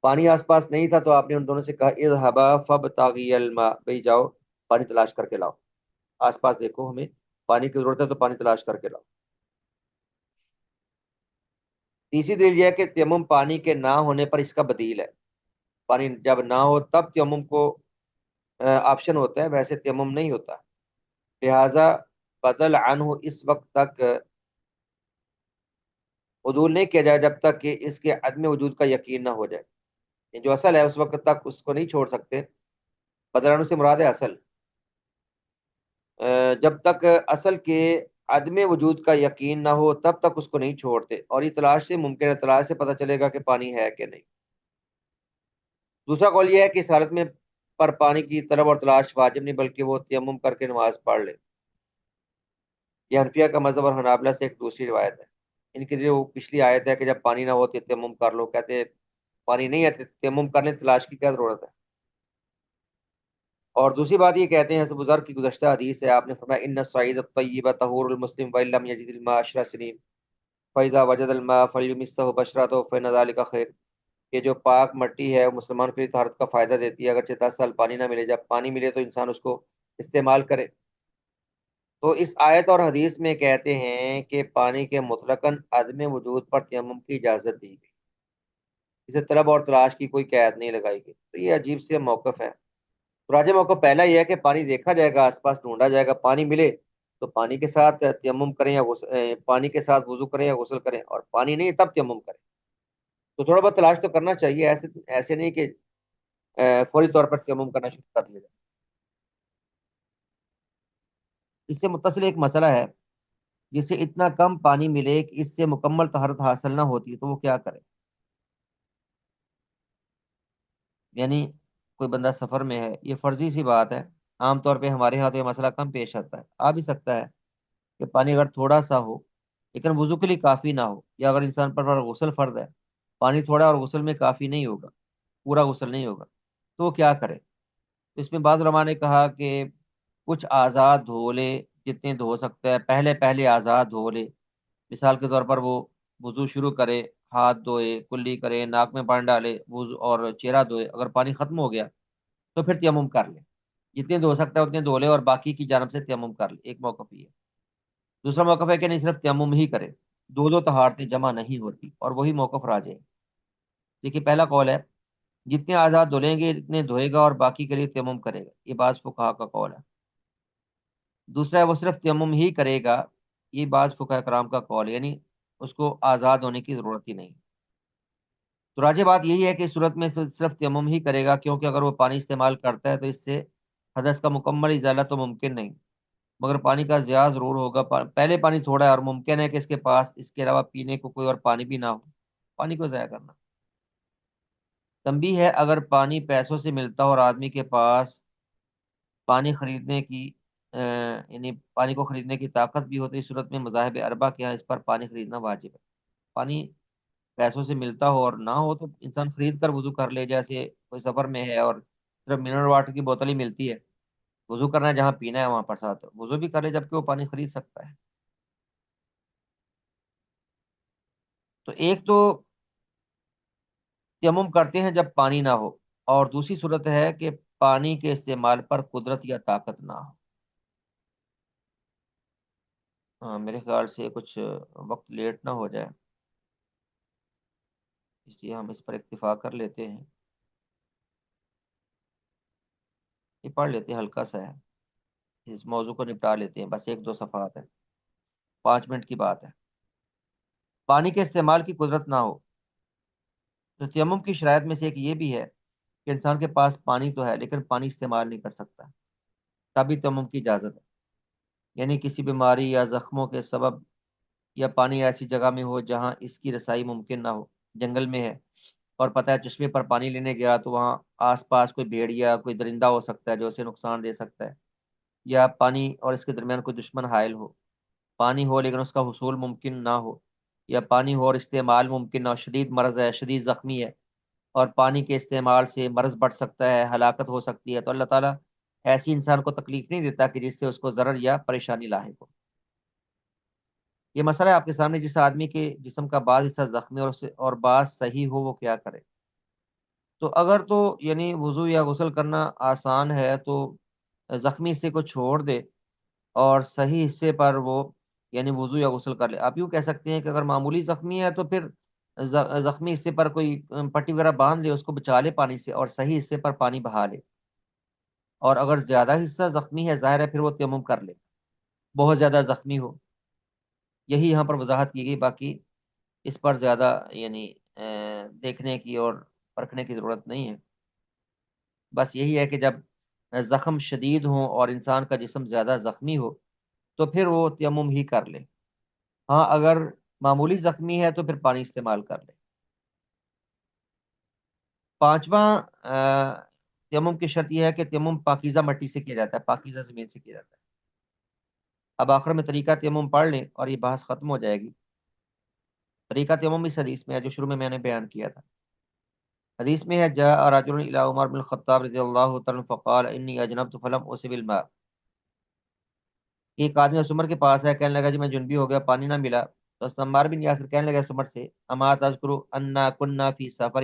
A: پانی آس پاس نہیں تھا تو آپ نے ان دونوں سے کہا اذهبا فابتغیا الماء، بھئی جاؤ پانی تلاش کر کے لاؤ، آس پاس دیکھو ہمیں پانی کی ضرورت ہے تو پانی تلاش کر کے لاؤ۔ تیسری دلیل یہ ہے کہ تیمم پانی کے نہ ہونے پر اس کا بدیل ہے، پانی جب نہ ہو تب تیمم کو آپشن ہوتا ہے، ویسے تیمم نہیں ہوتا، لہذا بدل عنہ اس وقت تک عدول نہیں کیا جائے جب تک کہ اس کے عدم وجود کا یقین نہ ہو جائے، یہ جو اصل ہے اس وقت تک اس کو نہیں چھوڑ سکتے، بدل عنہ سے مراد ہے اصل، جب تک اصل کے عدم وجود کا یقین نہ ہو تب تک اس کو نہیں چھوڑتے، اور یہ تلاش سے ممکن ہے، تلاش سے پتہ چلے گا کہ پانی ہے کہ نہیں۔ دوسرا قول یہ ہے کہ اس حالت میں پر پانی کی طلب اور تلاش واجب نہیں بلکہ وہ تیمم کر کے نماز پڑھ لے، یہ حنفیہ کا مذہب اور حنابلہ سے ایک دوسری روایت ہے۔ ان کی جو پچھلی آیت ہے کہ جب پانی نہ ہو تو تیمم کر لو، کہتے ہیں پانی نہیں ہے تیمم کرنے تلاش کی کیا ضرورت ہے؟ اور دوسری بات یہ کہتے ہیں حضرت ذر کی گزشتہ حدیث ہے، آپ نے فرمایا ان الصعید الطیب طہور المسلم وان لم یجد الماء 10 سنین فاذا وجد الماء فلیمسه بشرته فان ذلك خیر، کہ جو پاک مٹی ہے وہ مسلمان کے لیے طہارت کا فائدہ دیتی ہے، اگرچہ 10 سال پانی نہ ملے، جب پانی ملے تو انسان اس کو استعمال کرے۔ تو اس آیت اور حدیث میں کہتے ہیں کہ پانی کے مطلقاً عدم وجود پر تیمم کی اجازت دی گئی، اسے طلب اور تلاش کی کوئی قید نہیں لگائی گئی۔ تو یہ عجیب سے موقف ہے۔ تو راجہ موقف پہلا یہ ہے کہ پانی دیکھا جائے گا، آس پاس ڈھونڈا جائے گا، پانی ملے تو پانی کے ساتھ تیمم کریں یا پانی کے ساتھ وضو کریں یا غسل کریں، اور پانی نہیں تب تیمم کریں۔ تو تھوڑا بہت تلاش تو کرنا چاہیے، ایسے ایسے نہیں کہ فوری طور پر تیمم کرنا شروع کر دیا جائے۔ اس سے متصل ایک مسئلہ ہے، جسے اتنا کم پانی ملے کہ اس سے مکمل طہارت حاصل نہ ہوتی تو وہ کیا کرے؟ یعنی کوئی بندہ سفر میں ہے، یہ فرضی سی بات ہے، عام طور پہ ہمارے ہاں تو یہ مسئلہ کم پیش آتا ہے، آ بھی سکتا ہے کہ پانی اگر تھوڑا سا ہو لیکن وضو کے لیے کافی نہ ہو، یا اگر انسان پر غسل فرض ہے، پانی تھوڑا اور غسل میں کافی نہیں ہوگا، پورا غسل نہیں ہوگا، تو وہ کیا کرے؟ اس میں بعض علماء نے کہا کہ کچھ آزاد دھو لے، جتنے دھو سکتا ہے پہلے پہلے آزاد دھو لے۔ مثال کے طور پر وہ وضو شروع کرے، ہاتھ دھوئے، کلی کرے، ناک میں پانی ڈالے، وضو اور چہرہ دھوئے، اگر پانی ختم ہو گیا تو پھر تیمم کر لے، جتنے دھو سکتا ہے اتنے دھو لے اور باقی کی جانب سے تیمم کر لے، ایک موقف یہ ہے۔ دوسرا موقف ہے کہ نہیں صرف تیمم ہی کرے، دو دو طہارتیں جمع نہیں ہوتی، اور وہی موقف راجح ہے۔ دیکھیے پہلا قول ہے جتنے آزاد دھلیں گے اتنے دھوئے گا اور باقی کے لیے تیمم کرے گا، یہ بعض فقہا کا قول ہے۔ دوسرا ہے وہ صرف تیمم ہی کرے گا، یہ بعض فقہاء کرام کا قول ہے، یعنی اس کو آزاد ہونے کی ضرورت ہی نہیں۔ تو راجح بات یہی ہے کہ اس صورت میں صرف تیمم ہی کرے گا، کیونکہ اگر وہ پانی استعمال کرتا ہے تو اس سے حدث کا مکمل ازالہ تو ممکن نہیں، مگر پانی کا ضیاع ضرور ہوگا۔ پہلے پانی تھوڑا ہے اور ممکن ہے کہ اس کے پاس اس کے علاوہ پینے کو کوئی اور پانی بھی نہ ہو، پانی کو ضائع کرنا۔ تنبیہ ہے، اگر پانی پیسوں سے ملتا ہو اور آدمی کے پاس پانی خریدنے کی یعنی پانی کو خریدنے کی طاقت بھی ہوتی ہے، اس صورت میں مذاہب اربعہ کے یہاں اس پر پانی خریدنا واجب ہے۔ پانی پیسوں سے ملتا ہو اور نہ ہو تو انسان خرید کر وضو کر لے، جیسے کوئی سفر میں ہے اور صرف منرل واٹر کی بوتل ہی ملتی ہے، وضو کرنا ہے جہاں پینا ہے وہاں پر ساتھ وضو بھی کر لے، جبکہ وہ پانی خرید سکتا ہے۔ تو ایک تو تیمم کرتے ہیں جب پانی نہ ہو، اور دوسری صورت ہے کہ پانی کے استعمال پر قدرت یا طاقت نہ ہو۔ ہاں میرے خیال سے کچھ وقت لیٹ نہ ہو جائے، اس لیے ہم اس پر اکتفا کر لیتے ہیں، یہ پڑھ لیتے ہیں، ہلکا سا ہے، اس موضوع کو نپٹا لیتے ہیں، بس ایک دو صفحات ہے، 5 منٹ کی بات ہے۔ پانی کے استعمال کی قدرت نہ ہو تو تیمم کی شرائط میں سے ایک یہ بھی ہے کہ انسان کے پاس پانی تو ہے لیکن پانی استعمال نہیں کر سکتا، تبھی تیمم کی اجازت ہے۔ یعنی کسی بیماری یا زخموں کے سبب، یا پانی ایسی جگہ میں ہو جہاں اس کی رسائی ممکن نہ ہو، جنگل میں ہے اور پتہ ہے چشمے پر پانی لینے گیا تو وہاں آس پاس کوئی بھیڑیا کوئی درندہ ہو سکتا ہے جو اسے نقصان دے سکتا ہے، یا پانی اور اس کے درمیان کوئی دشمن حائل ہو، پانی ہو لیکن اس کا حصول ممکن نہ ہو، یا پانی ہو اور استعمال ممکن نہ ہو، شدید مرض ہے، شدید زخمی ہے اور پانی کے استعمال سے مرض بڑھ سکتا ہے، ہلاکت ہو سکتی ہے، تو اللہ تعالیٰ ایسی انسان کو تکلیف نہیں دیتا کہ جس سے اس کو ضرر یا پریشانی لاحق ہو۔ یہ مسئلہ ہے آپ کے سامنے، جس آدمی کے جسم کا بعض حصہ زخمی اور بعض صحیح ہو وہ کیا کرے؟ تو اگر تو یعنی وضو یا غسل کرنا آسان ہے تو زخمی حصے کو چھوڑ دے اور صحیح حصے پر وہ یعنی وضو یا غسل کر لے۔ آپ یوں کہہ سکتے ہیں کہ اگر معمولی زخمی ہے تو پھر زخمی حصے پر کوئی پٹی وغیرہ باندھ لے، اس کو بچا لے پانی سے، اور صحیح حصے پر پانی بہا لے، اور اگر زیادہ حصہ زخمی ہے ظاہر ہے پھر وہ تیمم کر لے، بہت زیادہ زخمی ہو، یہی یہاں پر وضاحت کی گئی، باقی اس پر زیادہ یعنی دیکھنے کی اور پرکھنے کی ضرورت نہیں ہے۔ بس یہی ہے کہ جب زخم شدید ہوں اور انسان کا جسم زیادہ زخمی ہو تو پھر وہ تیمم ہی کر لے۔ ہاں اگر معمولی زخمی ہے تو پھر پانی استعمال کر لے۔ پانچواں تیمم کی شرط یہ ہے کہ تیمم پاکیزہ مٹی سے کیا جاتا ہے، پاکیزہ زمین سے کیا جاتا ہے۔ اب آخر میں طریقہ تیمم پڑھ لیں اور یہ بحث ختم ہو جائے گی۔ طریقہ تیمم اس حدیث میں ہے جو شروع میں نے بیان کیا تھا۔ حدیث میں ہے جاء رجل الى عمر بن الخطاب رضی اللہ تعالی عنہ فقال انی اجنبت فلم اصب الماء، ایک آدمی اس عمر کے پاس ہے، کہنے لگا جی میں جنبی ہو گیا، پانی نہ ملا، تو عمار بن یاسر کہنے لگا اس عمر سے اما تذکر انا كنا فی سفر،